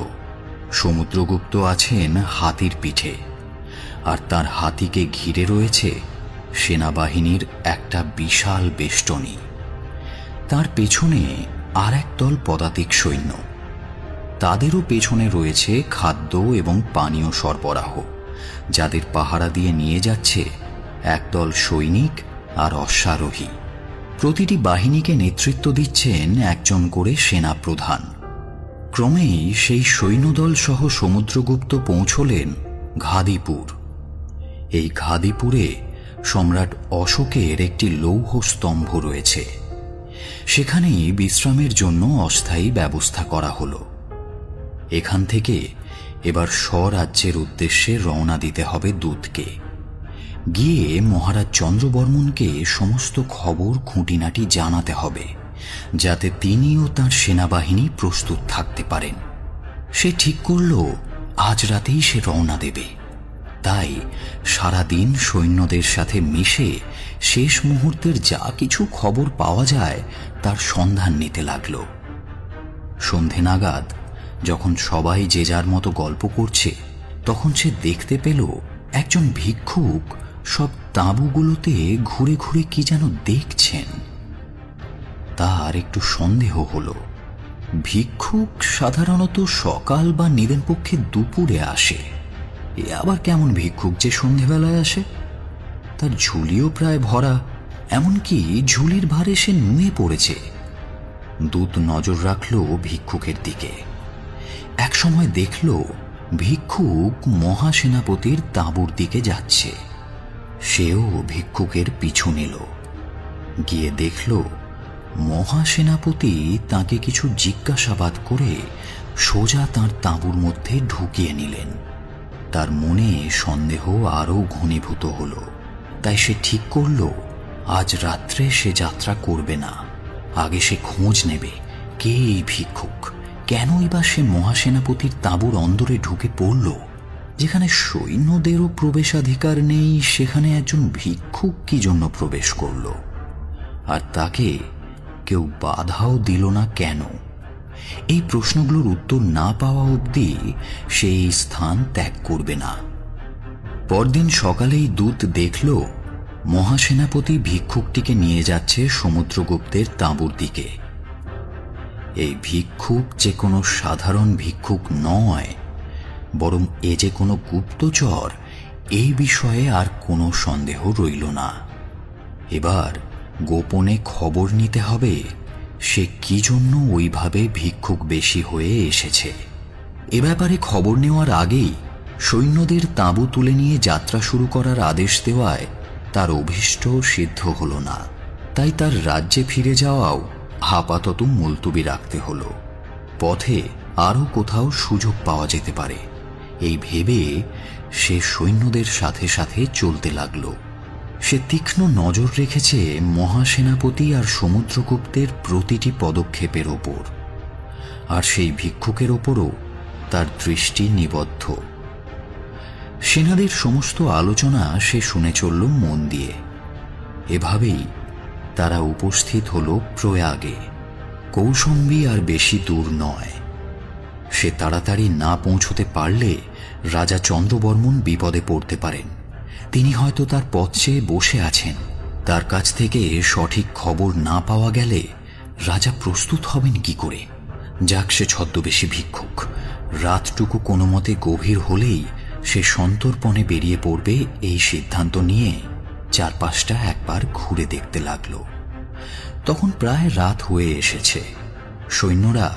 সমুদ্রগুপ্ত আছেন হাতির পিঠে, আর তার হাতিকে ঘিরে রয়েছে সেনাবাহিনীর একটা বিশাল বেষ্টনী। তার পেছনে আর একদল পদাতিক সৈন্য, তাদেরও পেছনে রয়েছে খাদ্য এবং পানীয় সরবরাহ, যাদের পাহারা দিয়ে নিয়ে যাচ্ছে একদল সৈনিক আর অশ্বারোহী। প্রতিটি বাহিনীকে নেতৃত্ব দিচ্ছেন একজন করে সেনা প্রধান। ক্রমেই সেই সৈন্যদল সহ সমুদ্রগুপ্ত পৌঁছলেন ঘাদিপুর। এই ঘাদিপুরে সম্রাট অশোকের একটি লৌহ স্তম্ভ রয়েছে। সেখানেই বিশ্রামের জন্য অস্থায়ী ব্যবস্থা করা হলো। এখান থেকে এবার স্বরাজ্যের উদ্দেশ্যে রওনা দিতে হবে দূতকে। গিয়ে মহারাজ চন্দ্রবর্মনকে সমস্ত খবর খুঁটিনাটি জানাতে হবে, যাতে তিনিও তাঁর সেনাবাহিনী প্রস্তুত থাকতে পারেন। সে ঠিক করল আজ রাতেই সে রওনা দেবে। তাই সারাদিন সৈন্যদের সাথে মিশে শেষ মুহূর্তের যা কিছু খবর পাওয়া যায় তার সন্ধান নিতে লাগল। সন্ধে নাগাদ যখন সবাই যে যার মতো গল্প করছে, তখন সে দেখতে পেল একজন ভিক্ষুক সব তাঁবুগুলোতে ঘুরে ঘুরে কি যেন দেখছেন। তার একটু সন্দেহ হল। ভিক্ষুক সাধারণত সকাল বা নিদেন পক্ষে দুপুরে আসে, এ আবার কেমন ভিক্ষুক যে সন্ধেবেলায় আসে? তার ঝুলিও প্রায় ভরা, এমনকি ঝুলির ভারে সে নুয়ে পড়েছে। দূত নজর রাখল ভিক্ষুকের দিকে। একসময় দেখল ভিক্ষুক মহাসেনাপতির তাঁবুর দিকে যাচ্ছে। সেও ভিক্ষুকের পিছু নিল। গিয়ে দেখল মহাসেনাপতি তাকে কিছু জিজ্ঞাসাবাদ করে সোজা তাঁর তাঁবুর মধ্যে ঢুকিয়ে নিলেন। তার মনে সন্দেহ আরও ঘনীভূত হল। তাই সে ঠিক করল আজ রাত্রে সে যাত্রা করবে না। আগে সে খোঁজ নেবে কে এই ভিক্ষুক, কেনই বা সে মহাসেনাপতির তাঁবুর অন্দরে ঢুকে পড়ল। যেখানে সৈন্যদেরও প্রবেশাধিকার নেই, সেখানে একজন ভিক্ষুক কি জন্য প্রবেশ করল? আর তাকে কেউ বাধাও দিল না কেন? এই প্রশ্নগুলোর উত্তর না পাওয়া অবধি সে এই স্থান ত্যাগ করবে না। পরদিন সকালেই দূত দেখল মহাসেনাপতি ভিক্ষুকটিকে নিয়ে যাচ্ছে সমুদ্রগুপ্তের তাঁবুর দিকে। এই ভিক্ষুক যে কোনো সাধারণ ভিক্ষুক নয়, বরং এ যে কোনো গুপ্তচর, এই বিষয়ে আর কোনো সন্দেহ রইল না। এবার গোপনে খবর নিতে হবে সে কি জন্য ওইভাবে ভিক্ষুক বেশি হয়ে এসেছে। এ ব্যাপারে খবর নেওয়ার আগেই সৈন্যদের তাঁবু তুলে নিয়ে যাত্রা শুরু করার আদেশ দেওয়ায় তার অভীষ্ট সিদ্ধ হল না, তাই তার রাজ্যে ফিরে যাওয়াও আপাতত মুলতুবি রাখতে হল। পথে আরও কোথাও সুযোগ পাওয়া যেতে পারে এই ভেবে সে সৈন্যদের সাথে সাথে চলতে লাগল। সে তীক্ষ্ণ নজর রেখেছে মহাসেনাপতি আর সমুদ্রগুপ্তের প্রতিটি পদক্ষেপের ওপর, আর সেই ভিক্ষুকের ওপরও তার দৃষ্টি নিবদ্ধ। সেনাদের সমস্ত আলোচনা সে শুনে চলল মন দিয়ে। এভাবেই তারা উপস্থিত হল প্রয়াগে। কৌশম্বী আর বেশি দূর নয়। সে তাড়াতাড়ি না পৌঁছতে পারলে রাজা চন্দ্রবর্মন বিপদে পড়তে পারেন। তিনি হয়তো তার পথ চেয়ে বসে আছেন। তার কাছ থেকে সঠিক খবর না পাওয়া গেলে রাজা প্রস্তুত হবেন কি করে? যাক, সে ছদ্মবেশী ভিক্ষুক। রাতটুকু কোনো মতে গভীর হলেই সে সন্তর্পণে বেরিয়ে পড়বে এই সিদ্ধান্ত নিয়ে চারপাশটা একবার ঘুরে দেখতে লাগল। তখন প্রায় রাত হয়ে এসেছে। সৈন্যরা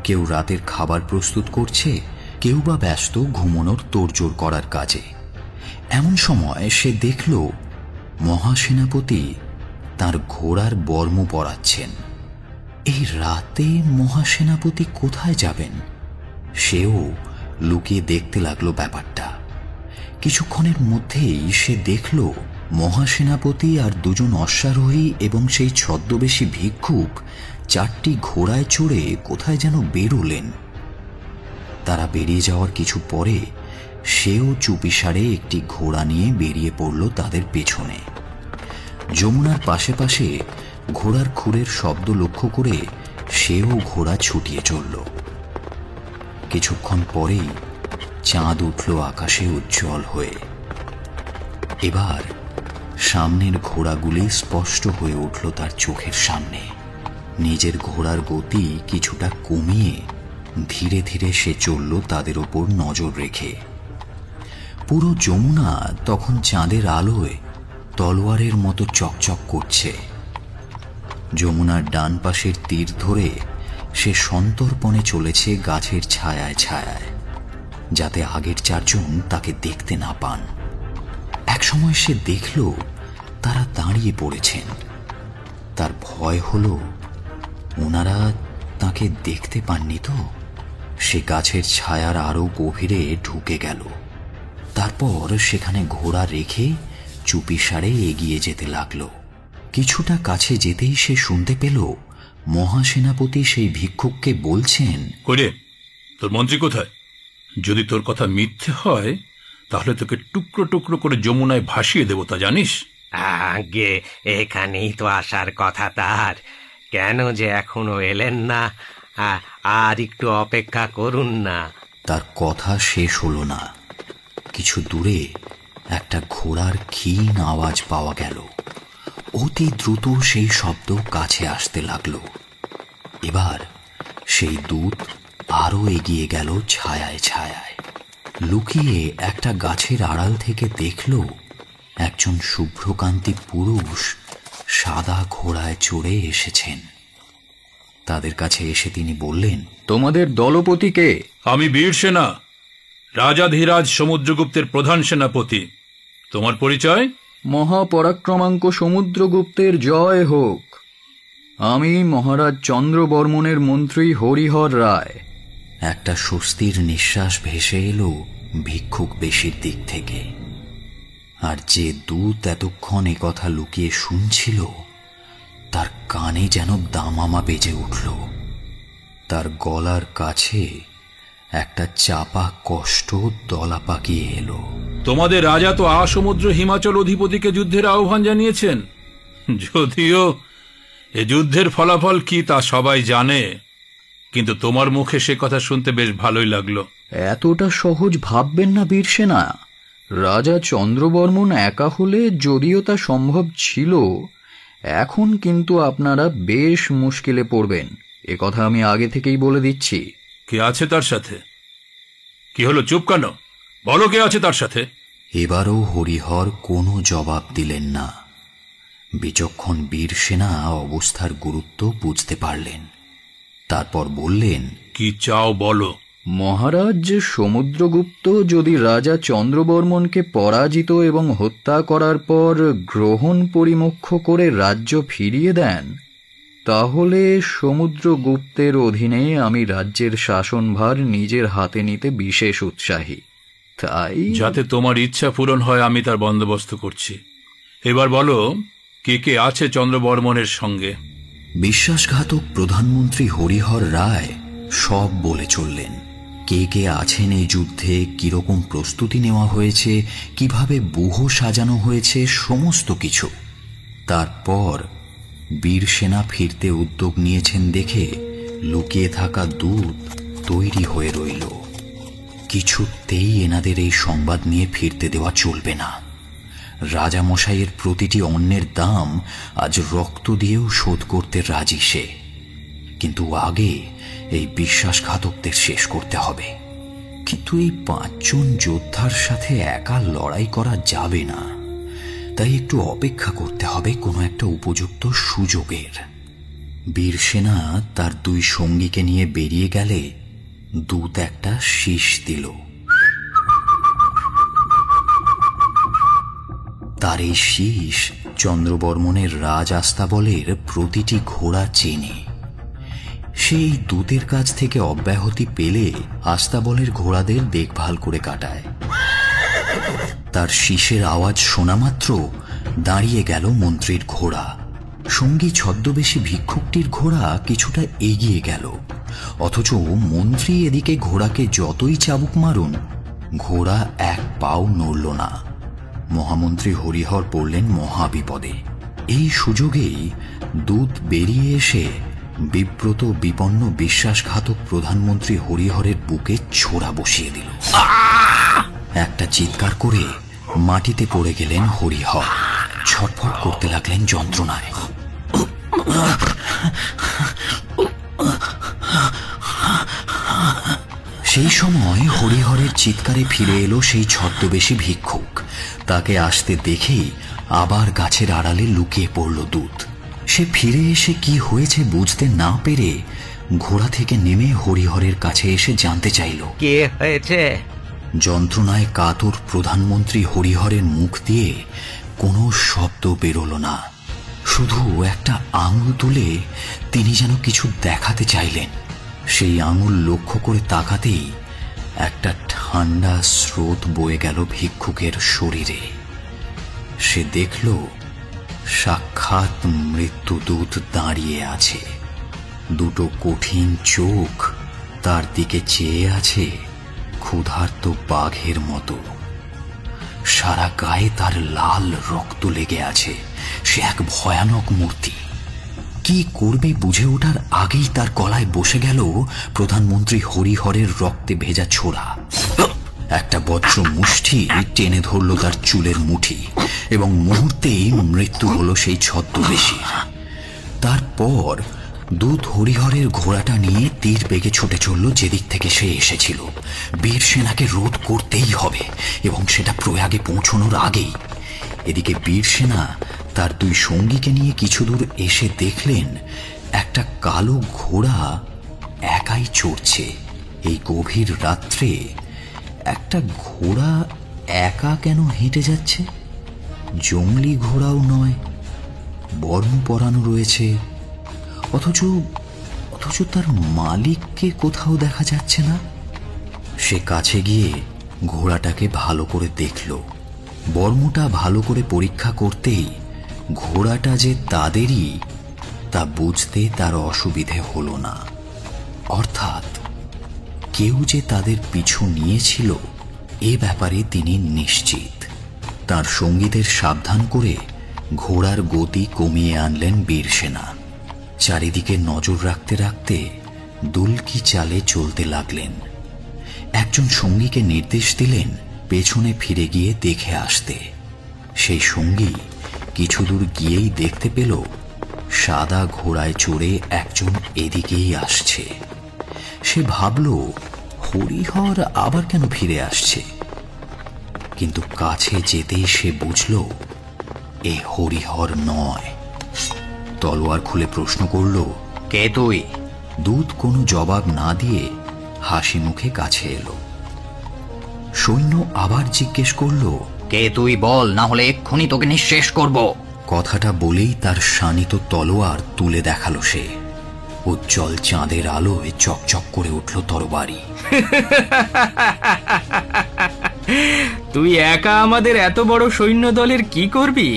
কেউ রাতের খাবার প্রস্তুত করছে, কেউ বা ব্যস্ত ঘুমানোর তোড়জোড় করার কাজে। এমন সময় সে দেখল মহাসেনাপতি তার ঘোড়ার বর্ম পরাচ্ছেন। এই রাতে মহাসেনাপতি কোথায় যাবেন? সেও লুকিয়ে দেখতে লাগলো ব্যাপারটা। কিছুক্ষণের মধ্যেই সে দেখল মহাসেনাপতি আর দুজন অশ্বারোহী এবং সেই ছদ্মবেশী ভিক্ষুক 4টি ঘোড়ায় চড়ে কোথায় যেন বেরোলেন। তারা বেরিয়ে যাওয়ার কিছু পরে সেও চুপিসারে একটি ঘোড়া নিয়ে বেরিয়ে পড়ল তাদের পেছনে। যমুনার পাশে পাশে ঘোড়ার খুরের শব্দ লক্ষ্য করে সেও ঘোড়া ছুটিয়ে চলল। কিছুক্ষণ পরেই চাঁদ উঠল আকাশে উজ্জ্বল হয়ে। এবার সামনের ঘোড়াগুলি স্পষ্ট হয়ে উঠল তার চোখের সামনে। নিজের ঘোড়ার গতি কিছুটা কমিয়ে ধীরে ধীরে সে চলল তাদের ওপর নজর রেখে। পুরো যমুনা তখন চাঁদের আলোয় তলোয়ারের মতো চকচক করছে। যমুনার ডান পাশের তীর ধরে সে সন্তর্পণে চলেছে গাছের ছায়ায় ছায়ায়, যাতে আগের 4 জন তাকে দেখতে না পান। একসময় সে দেখল তারা দাঁড়িয়ে পড়েছেন। তার ভয় হল ওনারা তাকে দেখতে পাননি তো। সে গাছের ছায়ার আরো গভীরে ঢুকে গেল। তারপর সেখানে ঘোড়া রেখে চুপিসারে এগিয়ে যেতে লাগলো। কিছুটা কাছে যেতেই সে শুনতে পেল মহাসেনাপতি সেই ভিক্ষুককে বলছেন, কইরে, তোর মন্ত্রী কোথায়? যদি তোর কথা মিথ্যে হয় তাহলে তোকে টুকরো টুকরো করে যমুনায় ভাসিয়ে দেব, তা জানিস? আগে এখানেই তো আসার কথা তার, কেন যে এখনো এলেন না? আর একটু অপেক্ষা করুন না। তার কথা শেষ হলো না। কিছু দূরে একটা ঘোড়ার ক্ষীণ আওয়াজ পাওয়া গেল। অতি দ্রুত সেই শব্দ কাছে আসতে লাগলো। এবার সেই দূত আরো এগিয়ে গেল ছায়ায় ছায়ায়। লুকিয়ে একটা গাছের আড়াল থেকে দেখল একজন শুভ্রকান্তি পুরুষ সাদা ঘোড়ায় চড়ে এসেছেন। তাদের কাছে এসে তিনি বললেন, তোমাদের দলপতি কে? আমি বীরসেনা, রাজাধিরাজ সমুদ্রগুপ্তের প্রধান সেনাপতি। তোমার পরিচয়? মহাপরাক্রমাঙ্ক সমুদ্রগুপ্তের জয় হোক। আমি মহারাজ চন্দ্রবর্মনের মন্ত্রী হরিহর রায়। একটা স্বস্তির নিঃশ্বাস ভেসে এলো ভিক্ষুক বেশির দিক থেকে। আর যে দূত এতক্ষণ এ কথা লুকিয়ে শুনছিল তার কানে যেন দামামা বেজে উঠল। তার গলার কাছে একটা চাপা কষ্ট দলা পাকিয়ে এলো। তোমাদের রাজা তো আসমুদ্র হিমাচল অধিপতিকে যুদ্ধের আহ্বান জানিয়েছেন। যদিও এ যুদ্ধের ফলাফল কি তা সবাই জানে, কিন্তু তোমার মুখে সে কথা শুনতে বেশ ভালোই লাগলো। এতটা সহজ ভাববেন না বীরসেনা। রাজা চন্দ্রবর্মন একা হলে যদিও তা সম্ভব ছিল, এখন কিন্তু আপনারা বেশ মুশকিলে পড়বেন, এ কথা আমি আগে থেকেই বলে দিচ্ছি। কে আছে তার সাথে? কি হলো, চুপ কেন? বলো, কে আছে তার সাথে? এবারও হরিহর কোনো জবাব দিলেন না। বিচক্ষণ বীরসেনা অবস্থার গুরুত্ব বুঝতে পারলেন। তারপর বললেন, কি চাও বলো। মহারাজ, সমুদ্রগুপ্ত যদি রাজা চন্দ্রবর্মনকে পরাজিত এবং হত্যা করার পর গ্রহণ পরিমোক্ষ করে রাজ্য ফিরিয়ে দেন, তাহলে সমুদ্রগুপ্তের অধীনে আমি রাজ্যের শাসনভার নিজের হাতে নিতে বিশেষ উৎসাহী। তাই যাতে তোমার ইচ্ছা পূরণ হয় আমি তার বন্দোবস্ত করছি। এবার বলো, কে কে আছে চন্দ্রবর্মনের সঙ্গে? বিশ্বাসঘাতক প্রধানমন্ত্রী হরিহর রায় সব বলে চললেন। কে কে আছেন এই যুদ্ধে, কিরকম প্রস্তুতি নেওয়া হয়েছে, কিভাবে ব্যূহ সাজানো হয়েছে, সমস্ত কিছু। তারপর বীর সেনা ফিরতে উদ্যোগ নিয়েছেন দেখে লুকিয়ে থাকা দূত তৈরি হয়ে রইল। কিছুতেই এনাদের এই সংবাদ নিয়ে ফিরতে দেওয়া চলবে না। রাজামশাইয়ের প্রতিটি অন্নের দাম আজ রক্ত দিয়েও শোধ করতে রাজি সে। কিন্তু আগে এই বিশ্বাসঘাতকদের শেষ করতে হবে। কিন্তু এই 5 জন যোদ্ধার সাথে একা লড়াই করা যাবে না। তাই একটু অপেক্ষা করতে হবে কোনো একটা উপযুক্ত সুযোগের। বীরসেনা তার 2 সঙ্গীকে নিয়ে বেরিয়ে গেলে দূত একটা শীষ দিল। তার এই শীষ চন্দ্রবর্মনের রাজ আস্তাবলের প্রতিটি ঘোড়া চেনে। সেই দূতের কাছ থেকে অব্যাহতি পেলে আস্তাবলের ঘোড়াদের দেখভাল করে কাটায়। তার শীষের আওয়াজ শোনা মাত্র দাঁড়িয়ে গেল মন্ত্রীর ঘোড়া। সঙ্গী ছদ্মবেশী ভিক্ষুকটির ঘোড়া কিছুটা এগিয়ে গেল, অথচ মন্ত্রী এদিকে ঘোড়াকে যতই চাবুক মারুন, ঘোড়া এক পাও নড়ল না। মহামন্ত্রী হরিহর পড়লেন মহাবিপদে। এই সুযোগেই দূত বেরিয়ে এসে বিব্রত বিপন্ন বিশ্বাসঘাতক প্রধানমন্ত্রী হরিহরের বুকে ছোড়া বসিয়ে দিল। একটা চিৎকার করে মাটিতে পড়ে গেলেন হরিহর। ছটফট করতে লাগলেন যন্ত্রণায়। সেই সময় হরিহরের চিৎকারে ফিরে এলো সেই ছদ্মবেশী ভিক্ষুক। তাকে আসতে দেখেই আবার গাছের আড়ালে লুকিয়ে পড়ল দূত। সে ফিরে এসে কি হয়েছে বুঝতে না পেরে ঘোড়া থেকে নেমে হরিহরের কাছে এসে জানতে চাইল, কে হয়েছে? যন্ত্রণায় কাতর প্রধানমন্ত্রী হরিহরের মুখ দিয়ে কোনো শব্দ বেরোল না। শুধু একটা আঙুল তুলে তিনি যেন কিছু দেখাতে চাইলেন। সেই আঙুল লক্ষ্য করে তাকাতেই একটা ঠান্ডা স্রোত বয়ে গেল ভিক্ষুকের শরীরে। সে দেখল সাক্ষাৎ মৃত্যুদূত দাঁড়িয়ে আছে। 2 কঠিন চোখ তার দিকে চেয়ে আছে ক্ষুধার্ত বাঘের মতো। সারা গায়ে তার লাল রক্ত লেগে আছে। সে এক ভয়ানক মূর্তি। কি করবে বুঝে ওঠার আগেই তার গলায় বসে গেল প্রধানমন্ত্রী হরিহরের রক্তে ভেজা ছোরা। একটা বজ্র মুষ্টি টেনে ধরল তার চুলের মুঠি এবং মুহূর্তেই মৃত্যু হলো সেই ছদ্মবেশীর। তারপর দূত হরিহরের ঘোড়াটা নিয়ে তীর বেগে ছুটে চলল যেদিক থেকে সে এসেছিল। বীর সেনাকে রোধ করতেই হবে এবং সেটা প্রয়াগে পৌঁছানোর আগেই। এদিকে বীর সেনা তার 2 সঙ্গীকে নিয়ে কিছু দূর এসে দেখলেন একটা কালো ঘোড়া একাই চড়ছে। এই গভীর রাত্রে একটা ঘোড়া একা কেন হেঁটে যাচ্ছে? জঙ্গলি ঘোড়াও নয়, বর্ম পরানো রয়েছে, অথচ তার মালিককে কোথাও দেখা যাচ্ছে না। সে কাছে গিয়ে ঘোড়াটাকে ভালো করে দেখল। বর্মটা ভালো করে পরীক্ষা করতেই ঘোড়াটা যে তাদেরই তা বুঝতে তার অসুবিধে হলো না। অর্থাৎ কেউ যে তাদের পিছু নিয়েছিল এ ব্যাপারে তিনি নিশ্চিত। তার সঙ্গীদের সাবধান করে ঘোড়ার গতি কমিয়ে আনলেন বীরসেনা। চারিদিকে নজর রাখতে রাখতে দুলকি চালে চলতে লাগলেন। একজন সঙ্গীকে নির্দেশ দিলেন পেছনে ফিরে গিয়ে দেখে আসতে। সেই সঙ্গী কিছু দূর গিয়েই দেখতে পেল সাদা ঘোড়ায় চড়ে একজন এদিকেই আসছে। সে ভাবল হরিহর আবার কেন ফিরে আসছে, কিন্তু কাছে যেতেই সে বুঝল এ হরিহর নয়। তলোয়ার খুলে প্রশ্ন করল, কে তুই? দূত কোনো জবাব না দিয়ে হাসি মুখে কাছে এলো। সৈন্য আবার জিজ্ঞেস করল, কে তুই বল, না হলে এক্ষুনি তোকে নিঃশেষ করব। কথাটা বলেই তার শানিত তলোয়ার তুলে দেখালো সে। উজ্জ্বল চাঁদের আলোয় চকচক করে উঠল তরবারি। তুই একা আমাদের এত বড় সৈন্য দলের কি করবি?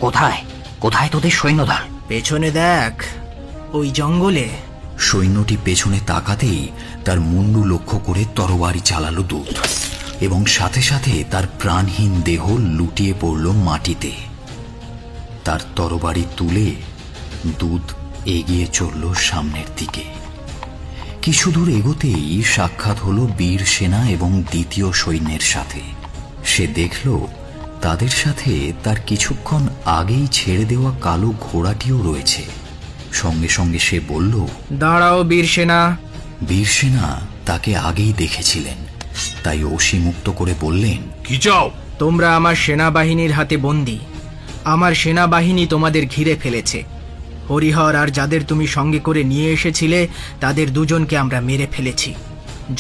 কোথায় কোথায় তোদের সৈন্যদল? পেছনে দেখ, ওই জঙ্গলে। সৈন্যটি পেছনে তাকাতেই তার মুন্ডু লক্ষ্য করে তরবারি চালালো দূত, এবং সাথে সাথে তার প্রাণহীন দেহ লুটিয়ে পড়ল মাটিতে। তার তরবারি তুলে দূত এগিয়ে চলল সামনের দিকে। কিছু দূর এগোতেই সাক্ষাৎ হলো বীর সেনা এবং দ্বিতীয় সৈন্যের সাথে। সে দেখল তাদের সাথে তার কিছুক্ষণ আগেই ছেড়ে দেওয়া কালো ঘোড়াটিও রয়েছে। সঙ্গে সঙ্গে সে বলল, দাঁড়াও বীর সেনা। বীর সেনা তাকে আগেই দেখেছিলেন, তাই অসীমুক্ত করে বললেন, কি চাও? তোমরা আমার সেনাবাহিনীর হাতে বন্দী। আমার সেনাবাহিনী তোমাদের ঘিরে ফেলেছে। হরিহর আর যাদের তুমি সঙ্গে করে নিয়ে এসেছিলে তাদের দুজনকে আমরা মেরে ফেলেছি।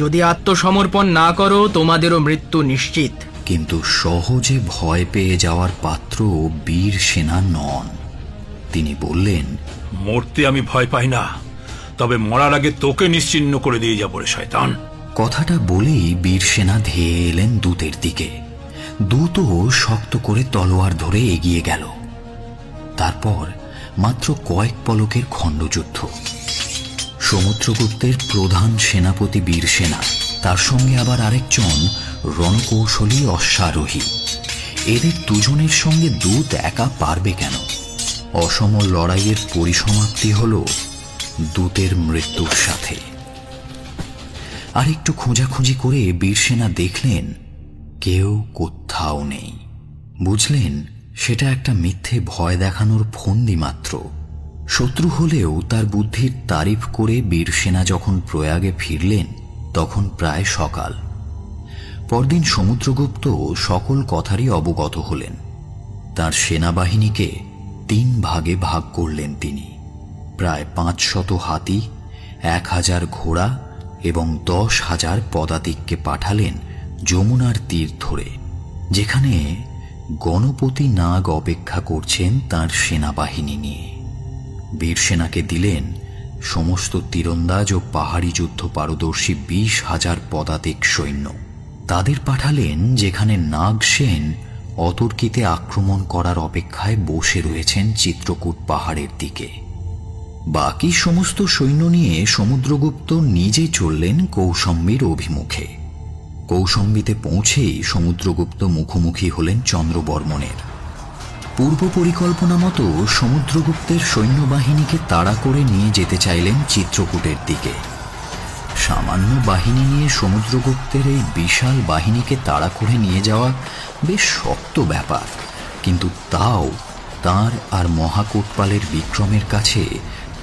যদি আত্মসমর্পণ না করো তোমাদেরও মৃত্যু নিশ্চিত। কিন্তু সহজে ভয় পেয়ে যাওয়ার পাত্র বীর সেনা নন। তিনি বললেন, মরতে আমি ভয় পাই না, তবে মরার আগে তোকে নিশ্চিহ্ন করে দিয়ে যাবো রে শয়তান। কথাটা বলেই বীর সেনা ধেয়ে এলেন দূতের দিকে। দূতও শক্ত করে তলোয়ার ধরে এগিয়ে গেল। তারপর মাত্র কয়েক পলকের খণ্ডযুদ্ধ। সমুদ্রগুপ্তের প্রধান সেনাপতি বীর সেনা, তার সঙ্গে আবার আরেকজন রণকৌশলী অশ্বারোহী। এদের দুজনের সঙ্গে দূত একা পারবে কেন? অসম লড়াইয়ের পরিসমাপ্তি হল দূতের মৃত্যুর সাথে। আর একটু খোঁজাখুঁজি করে বীর সেনা দেখলেন কেউ কোথাও নেই। বুঝলেন সেটা একটা মিথ্যে ভয় দেখানোর ফন্দি মাত্র। শত্রু হলেও তার বুদ্ধির তারিফ করে বীর সেনা যখন প্রয়াগে ফিরলেন তখন প্রায় সকাল। পরদিন সমুদ্রগুপ্ত সকল কথারই অবগত হলেন। তার সেনাবাহিনীকে 3 ভাগে ভাগ করলেন তিনি। প্রায় 500 হাতি, 1000 ঘোড়া এবং 10,000 পদাতিককে পাঠালেন যমুনার তীর ধরে, যেখানে গণপতি নাগ অপেক্ষা করছেন তার সেনাবাহিনী নিয়ে। বীর সেনাকে দিলেন সমস্ত তীরন্দাজ ও পাহাড়ি যুদ্ধ পারদর্শী 20,000 পদাতিক সৈন্য। তাদের পাঠালেন যেখানে নাগ সেন অতর্কিতে আক্রমণ করার অপেক্ষায় বসে রয়েছেন চিত্রকূট পাহাড়ের দিকে। বাকি সমস্ত সৈন্য নিয়ে সমুদ্রগুপ্ত নিজে চললেন কৌশম্বীর অভিমুখে। কৌশম্বীতে পৌঁছেই সমুদ্রগুপ্ত মুখোমুখি হলেন চন্দ্রবর্মনের। পূর্ব পরিকল্পনা মতো সমুদ্রগুপ্তের সৈন্যবাহিনীকে তাড়া করে নিয়ে যেতে চাইলেন চিত্রকূটের দিকে। সামান্য বাহিনী নিয়ে সমুদ্রগুপ্তের এই বিশাল বাহিনীকে তাড়া করে নিয়ে যাওয়া বেশ শক্ত ব্যাপার, কিন্তু তাও তাঁর আর মহাকোটপালের বিক্রমের কাছে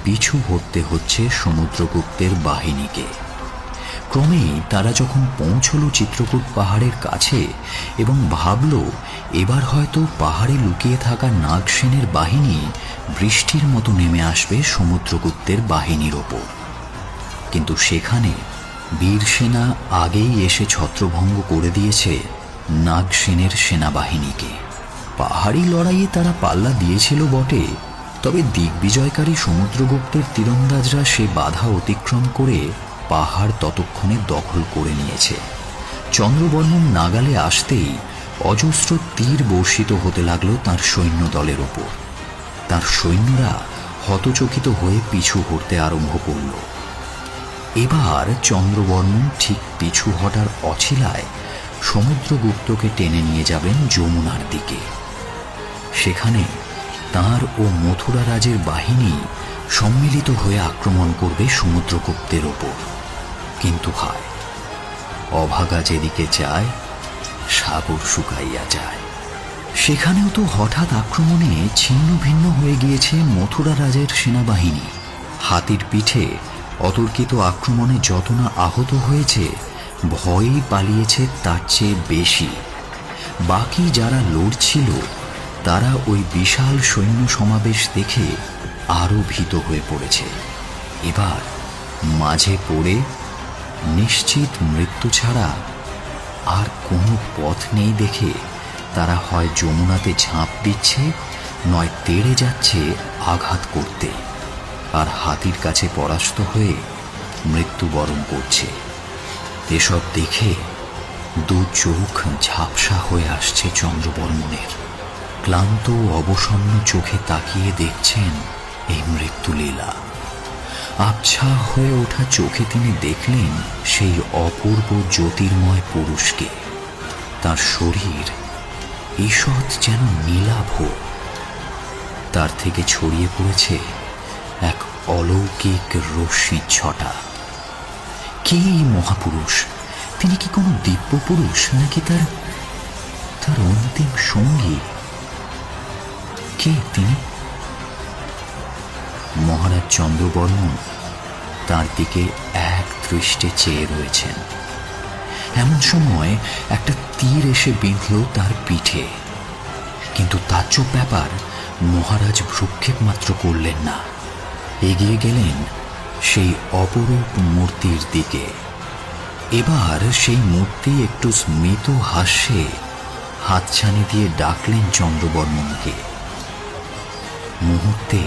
পিছু হটতে হচ্ছে সমুদ্রগুপ্তের বাহিনীকে। ক্রমেই তারা যখন পৌঁছল চিত্রকূট পাহাড়ের কাছে এবং ভাবল এবার হয়তো পাহাড়ে লুকিয়ে থাকা নাগসেনের বাহিনী বৃষ্টির মতো নেমে আসবে সমুদ্রগুপ্তের বাহিনীর ওপর, কিন্তু সেখানে বীর সেনা আগেই এসে ছত্রভঙ্গ করে দিয়েছে নাগসেনের সেনাবাহিনীকে। পাহাড়ি লড়াইয়ে তারা পাল্লা দিয়েছিল বটে, তবে দিগ্বিজয়কারী সমুদ্রগুপ্তের তীরন্দাজরা সে বাধা অতিক্রম করে পাহাড় ততক্ষণে দখল করে নিয়েছে। চন্দ্রবর্মন নাগালে আসতেই অজস্র তীর বর্ষিত হতে লাগলো তার সৈন্য দলের ওপর। তার সৈন্যরা হতচকিত হয়ে পিছু হটতে আরম্ভ করল। এবার চন্দ্রবর্মন ঠিক পিছু হটার অছিলায় সমুদ্রগুপ্তকে টেনে নিয়ে যাবেন যমুনার দিকে। সেখানে তাঁর ও মথুরা রাজের বাহিনী সম্মিলিত হয়ে আক্রমণ করবে সমুদ্রগুপ্তের ওপর। কিন্তু হায়, অভাগা যেদিকে যায় সাগর শুকাইয়া যায়। সেখানেও তো হঠাৎ আক্রমণে ছিন্ন ভিন্ন হয়ে গিয়েছে মথুরা রাজের সেনাবাহিনী। হাতির পিঠে অতর্কিত আক্রমণে যত না আহত হয়েছে, ভয়েই পালিয়েছে তার চেয়ে বেশি। বাকি যারা লড়ছিল তারা ওই বিশাল সৈন্য সমাবেশ দেখে আরো ভীত হয়ে পড়েছে। এবার মাঝে পড়ে নিশ্চিত মৃত্যু ছাড়া আর কোনো পথ নেই দেখে তারা হয় যমুনাতে ঝাঁপ দিচ্ছে, নয় তেড়ে যাচ্ছে আঘাত করতে, আর হাতির কাছে পরাস্ত হয়ে মৃত্যুবরণ করছে। এসব দেখে দু চোখ ঝাপসা হয়ে আসছে চন্দ্রবর্মনের। ক্লান্ত অবসন্ন চোখে তাকিয়ে দেখছেন এই মৃত্যুলীলা। আবছা হয়ে ওঠা চোখে তিনি দেখলেন সেই অপূর্ব জ্যোতির্ময় পুরুষকে। তার শরীর ঈষৎ যেন নীলাভ, তার থেকে ছড়িয়ে পড়েছে এক অলৌকিক রশ্মির ছটা। কে এই মহাপুরুষ? তিনি কি কোনো দিব্য পুরুষ, নাকি তার অন্তিম সঙ্গী? কে তিনি? মহারাজ চন্দ্রবর্মন তার দিকে এক দৃষ্টে চেয়ে রয়েছেন। এমন সময় একটা তীর এসে বিঁধল তার পিঠে, কিন্তু তাজ্জব ব্যাপার, মহারাজ ভ্রুক্ষেপ মাত্র করলেন না। এগিয়ে গেলেন সেই অপরূপ মূর্তির দিকে। এবার সেই মূর্তি একটু স্মিত হাস্যে হাতছানি দিয়ে ডাকলেন চন্দ্রবর্মনকে। মুহূর্তে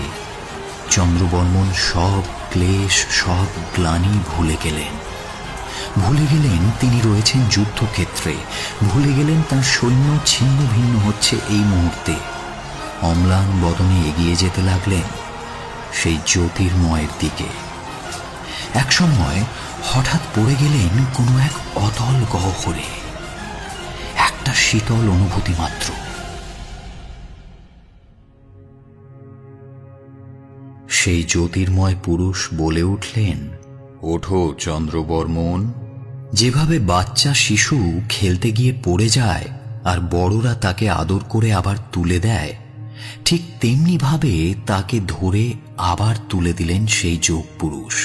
চন্দ্রবর্মন সব ক্লেশ, সব গ্লানি ভুলে গেলেন। ভুলে গেলেন তিনি রয়েছেন যুদ্ধক্ষেত্রে, ভুলে গেলেন তার সৈন্য ছিন্ন ভিন্ন হচ্ছে এই মুহূর্তে। অম্লান বদনে এগিয়ে যেতে লাগলেন সেই জ্যোতির্ময়ের দিকে। একসময় হঠাৎ পড়ে গেলেন কোনো এক অতল গহ্বরে। একটা শীতল অনুভূতি মাত্র। সেই জ্যোতির্ময় পুরুষ বলে উঠলেন, ওঠো চন্দ্রবর্মন। যেভাবে বাচ্চা শিশু খেলতে গিয়ে পড়ে যায় আর বড়রা তাকে আদর করে আবার তুলে দেয়, ঠিক তেমনি ভাবে তাকে ধরে আবার তুলে দিলেন সেই যোগ পুরুষ।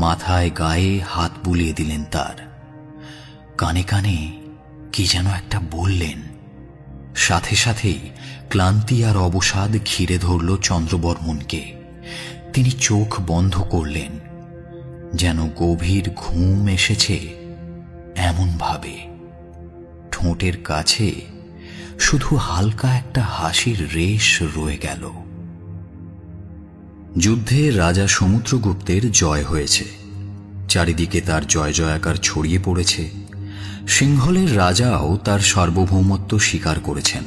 মাথায় গায়ে হাত বুলিয়ে দিলেন তার। কানে কানে কি যেন একটা বললেন। সাথে সাথেই ক্লান্তি আর অবসাদ ঘিরে ধরল চন্দ্রবর্মনকে। তিনি চোখ বন্ধ করলেন, যেন গভীর ঘুম এসেছে এমন ভাবে। ঠোঁটের কাছে শুধু হালকা একটা হাসির রেশ রয়ে গেল। যুদ্ধে রাজা সমুদ্রগুপ্তের জয় হয়েছে। চারিদিকে তার জয় জয়াকার ছড়িয়ে পড়েছে। সিংহলের রাজাও তার সার্বভৌমত্ব স্বীকার করেছেন।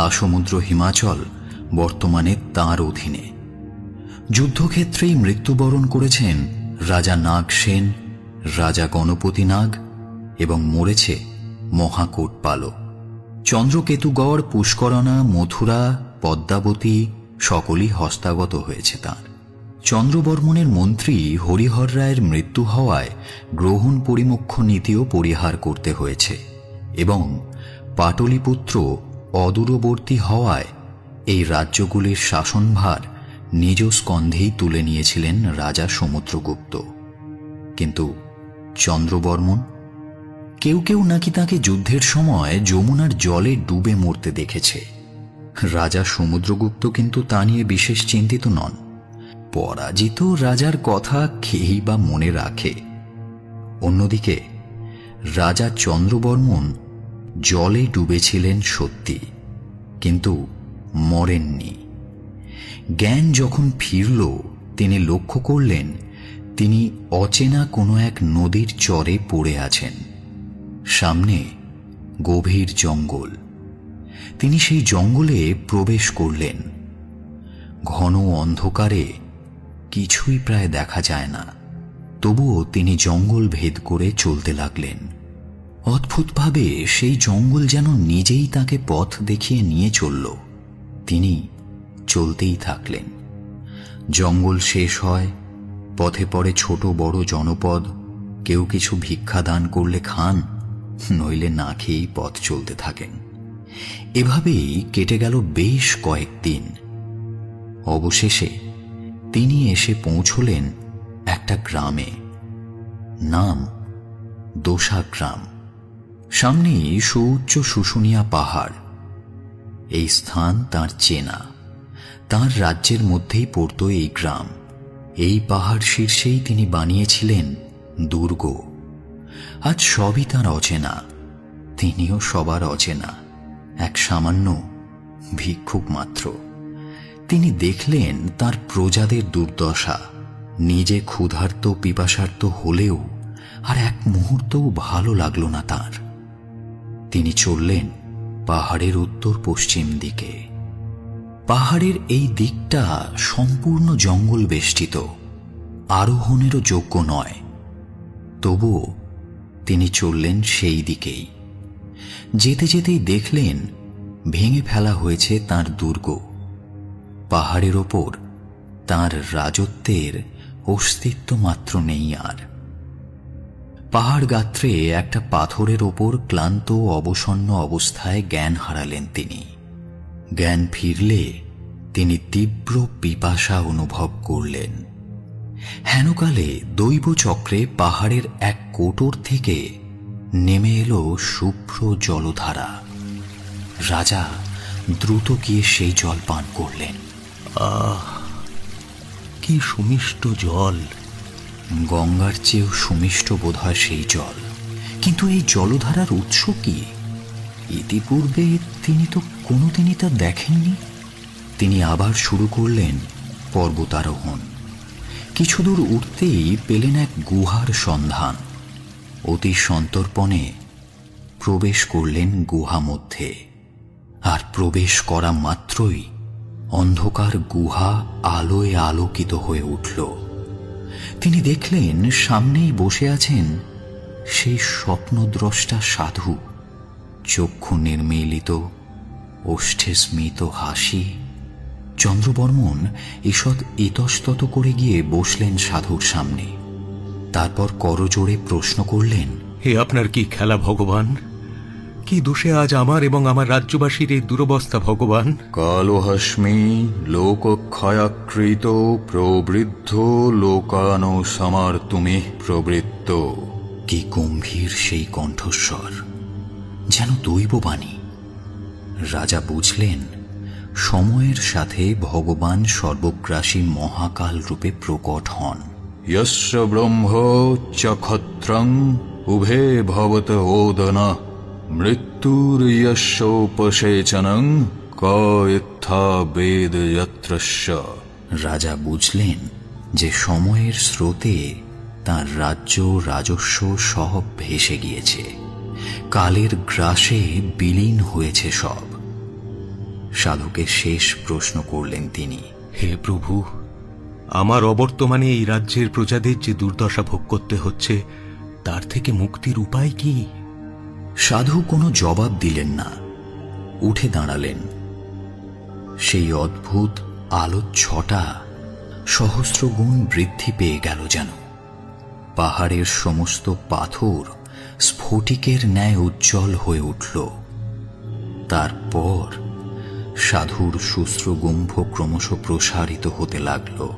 আসমুদ্র হিমাচল বর্তমানে তাঁর অধীনে। যুদ্ধক্ষেত্রেই মৃত্যুবরণ করেছেন রাজা নাগসেন, রাজা গণপতি নাগ, এবং মরেছে মহাকোটপাল। চন্দ্রকেতুগড়, পুষ্করণা, মথুরা, পদ্মাবতী সকলই হস্তাগত হয়েছে তাঁর। চন্দ্রবর্মনের মন্ত্রী হরিহর রায়ের মৃত্যু হওয়ায় গ্রহণ পরিমোক্ষ নীতিও পরিহার করতে হয়েছে, এবং পাটলিপুত্র অদূরবর্তী হওয়ায় এই রাজ্যগুলির শাসনভার নিজ স্কন্ধেই তুলে নিয়েছিলেন রাজা সমুদ্রগুপ্ত। কিন্তু চন্দ্রবর্মন, কেউ কেউ নাকি তাকে যুদ্ধের সময় যমুনার জলে ডুবে মরতে দেখেছে। রাজা সমুদ্রগুপ্ত কিন্তু তা নিয়ে বিশেষ চিন্তিত নন। পরাজিত রাজার কথা কেই বা মনে রাখে। অন্যদিকে রাজা চন্দ্রবর্মন জলে ডুবেছিলেন সত্যি, কিন্তু মরেননি। জ্ঞান যখন ফিরল, তিনি লক্ষ্য করলেন তিনি অচেনা কোনো এক নদীর চরে পড়ে আছেন। সামনে গভীর জঙ্গল। তিনি সেই জঙ্গলে প্রবেশ করলেন। ঘন অন্ধকারে কিছুই প্রায় দেখা যায় না, তবুও তিনি জঙ্গল ভেদ করে চলতে লাগলেন। অদ্ভুতভাবে সেই জঙ্গল যেন নিজেই তাকে পথ দেখিয়ে নিয়ে চলল। তিনি চলতেই থাকলেন। জঙ্গল শেষ হয়, পথে পড়ে ছোট বড় জনপদ। কেউ কিছু ভিক্ষা দান করলে খান, নইলে না খেয়েই পথ চলতে থাকেন। এভাবেই কেটে গেল বেশ কয়েকদিন। অবশেষে তিনি এসে পৌঁছলেন একটা গ্রামে। নাম দোসা গ্রাম। সামনেই সুউচ্চ শুশুনিয়া পাহাড়। এই স্থান তার চেনা। তার রাজ্যের মধ্যেই পড়ত এই গ্রাম। এই পাহাড় শীর্ষেই তিনি বানিয়েছিলেন দুর্গ। আজ সবই তাঁর অচেনা, তিনিও সবার অচেনা, এক সামান্য ভিক্ষুক মাত্র। তিনি দেখলেন তার প্রজাদের দুর্দশা, নিজে ক্ষুধার্ত পিপাসার্ত হলেও আর এক মুহূর্তও ভালো লাগল না তার। তিনি চললেন পাহাড়ের উত্তর পশ্চিম দিকে। পাহাড়ের এই দিকটা সম্পূর্ণ জঙ্গল বেষ্টিত, আরোহণেরও যোগ্য নয়। তবুও তিনি চললেন সেই দিকেই। যেতে যেতেই দেখলেন ভেঙে ফেলা হয়েছে তাঁর দুর্গ। পাহাড়ের ওপর তাঁর রাজত্বের অস্তিত্ব মাত্র নেই আর। পাহাড় গাত্রে একটা পাথরের ওপর ক্লান্ত অবসন্ন অবস্থায় জ্ঞান হারালেন তিনি। জ্ঞান ফিরলে তিনি তীব্র পিপাসা অনুভব করলেন। হেনকালে দৈব চক্রে পাহাড়ের এক কোটর থেকে নেমে এলো শুভ্র জলধারা। রাজা দ্রুত গিয়ে সেই জল পান করলেন। আহ, কি সুমিষ্ট জল! গঙ্গার চেয়েও সুমিষ্ট বোধ হয় সেই জল। কিন্তু এই জলধারার উৎস কি? ইতিপূর্বে তিনি তো কোনোদিনই তা দেখেননি। তিনি আবার শুরু করলেন পর্বতারোহণ। কিছু দূর উঠতেই পেলেন এক গুহার সন্ধান। অতি সন্তর্পণে প্রবেশ করলেন গুহা মধ্যে। আর প্রবেশ করা মাত্রই অন্ধকার গুহা আলোয় আলোকিত হয়ে উঠল। তিনি দেখলেন সামনেই বসে আছেন সেই স্বপ্নদ্রষ্টা সাধু। চক্ষু নির্মিলিত, ওষ্ঠে স্মিত হাসি। চন্দ্রবর্মন ঈষৎ ইতস্তত করে গিয়ে বসলেন সাধুর সামনে। তারপর করজোড়ে প্রশ্ন করলেন, হে আপনার কি খেলা ভগবান? কি দোষে আজ আমার এবং আমার রাজ্যবাসীর এই দুরবস্থা ভগবান? কালোহস্মি লোকক্ষয়াকৃত প্রবৃদ্ধ লোকানো সমার তুমি প্রবৃত্ত। কি গম্ভীর সেই কণ্ঠস্বর, যেন দৈববাণী। রাজা বুঝলেন সময়ের সাথে ভগবান সর্বগ্রাসী মহাকাল রূপে প্রকট হন। यस्य ब्रह्म च क्षत्रं उभे भवत ओदना मृत्युर्यस्योपसेचनं क इत्था वेद यत्रस्य। রাজা বুঝলেন যে সময়ের স্রোতে তার রাজ্য রাজস্ব সব ভেসে গিয়েছে, কালের গ্রাসে বিলীন হয়েছে সব। সাধুকে শেষ প্রশ্ন করলেন তিনি, হে প্রভু, আমার অবর্তমানে এই রাজ্যের প্রজাদের যে দুর্দশা ভোগ করতে হচ্ছে তার থেকে মুক্তির উপায় কি? সাধু কোনো জবাব দিলেন না, উঠে দাঁড়ালেন। সেই অদ্ভুত আলোচ্ছটা সহস্র গুণ বৃদ্ধি পেয়ে গেল যেন। পাহাড়ের সমস্ত পাথর স্ফটিকের ন্যায় উজ্জ্বল হয়ে উঠল। তারপর সাধুর শুশ্রুগুম্ভ ক্রমশ প্রসারিত হতে লাগল।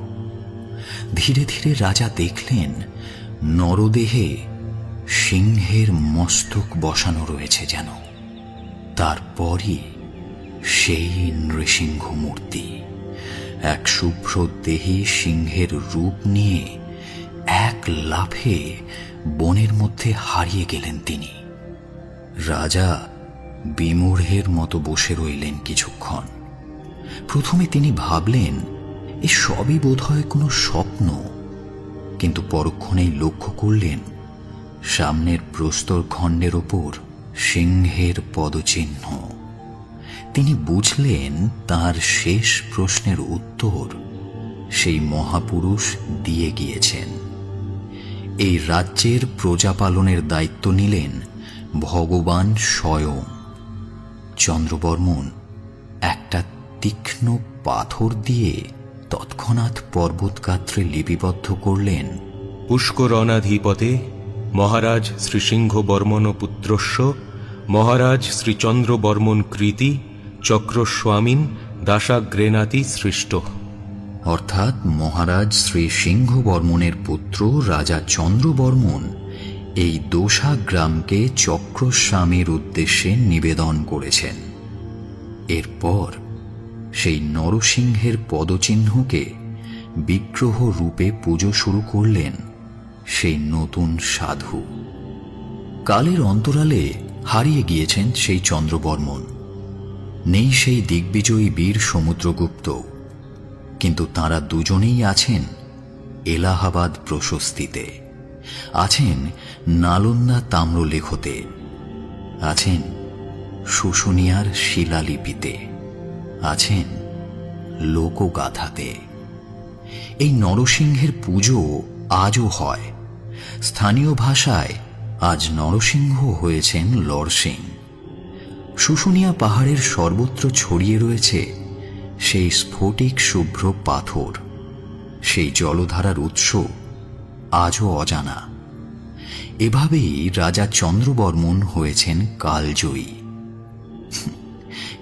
ধীরে ধীরে রাজা দেখলেন নরদেহে সিংহের মস্তক বসানো রয়েছে যেন। তারপরই সেই নৃসিংহ মূর্তি এক শুভ্র দেহে সিংহের রূপ নিয়ে এক লাফে বনের মধ্যে হারিয়ে গেলেন তিনি। রাজা বিমূঢ়ের মতো বসে রইলেন কিছুক্ষণ। প্রথমে তিনি ভাবলেন এ সবই বোধহয় কোনো স্বপ্ন, কিন্তু পরক্ষণেই লক্ষ্য করলেন সামনের প্রস্তর খণ্ডের ওপর সিংহের পদচিহ্ন। তিনি বুঝলেন তার শেষ প্রশ্নের উত্তর সেই মহাপুরুষ দিয়ে গিয়েছেন। এই রাজ্যের প্রজাপালনের দায়িত্ব নিলেন ভগবান স্বয়ং। চন্দ্রবর্মন একটা তীক্ষ্ণ পাথর দিয়ে তৎক্ষণাৎ পর্বতগাত্রে লিপিবদ্ধ করলেন, পুষ্করণাধিপতে মহারাজ শ্রী সিংহ বর্মণ পুত্রস্য মহারাজ শ্রী চন্দ্রবর্মণ কৃতি চক্রস্বামীন দাসাগ্রেনাতি সৃষ্ট। অর্থাৎ মহারাজ শ্রী সিংহ বর্মণের পুত্র রাজা চন্দ্রবর্মণ এই দোসা গ্রামকে চক্রস্বামীর উদ্দেশ্যে নিবেদন করেছেন। এরপর সেই নরসিংহের পদচিহ্নকে বিগ্রহ রূপে পুজো শুরু করলেন সেই নতুন সাধু। কালের অন্তরালে হারিয়ে গিয়েছেন সেই চন্দ্রবর্মন, নেই সেই দিগ্বিজয়ী বীর সমুদ্রগুপ্ত, কিন্তু তাঁরা দুজনেই আছেন এলাহাবাদ প্রশস্তিতে, আছেন নালন্দা তাম্রলেখতে, আছেন শুশুনিয়ার শিলালিপিতে, আছেন লোকগাথাতে। এই নরসিংহের পুজো আজও হয়। স্থানীয় ভাষায় আজ নরসিংহ হয়েছেন লরসিং। শুশুনিয়া পাহাড়ের সর্বত্র ছড়িয়ে রয়েছে সেই স্ফটিক শুভ্র পাথর, সেই জলধারার উৎস আজও অজানা। এভাবেই রাজা চন্দ্রবর্মন হয়েছেন কালজয়ী।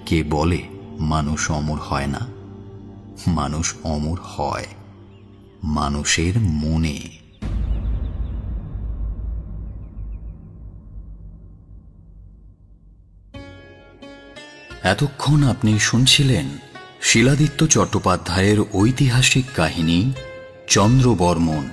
কে বলে মানুষ অমর হয় না? মানুষ অমর হয় মানুষের মনে। এতক্ষণ আপনি শুনছিলেন শিলাদিত্য চট্টোপাধ্যায়ের ঐতিহাসিক কাহিনী চন্দ্রবর্মন।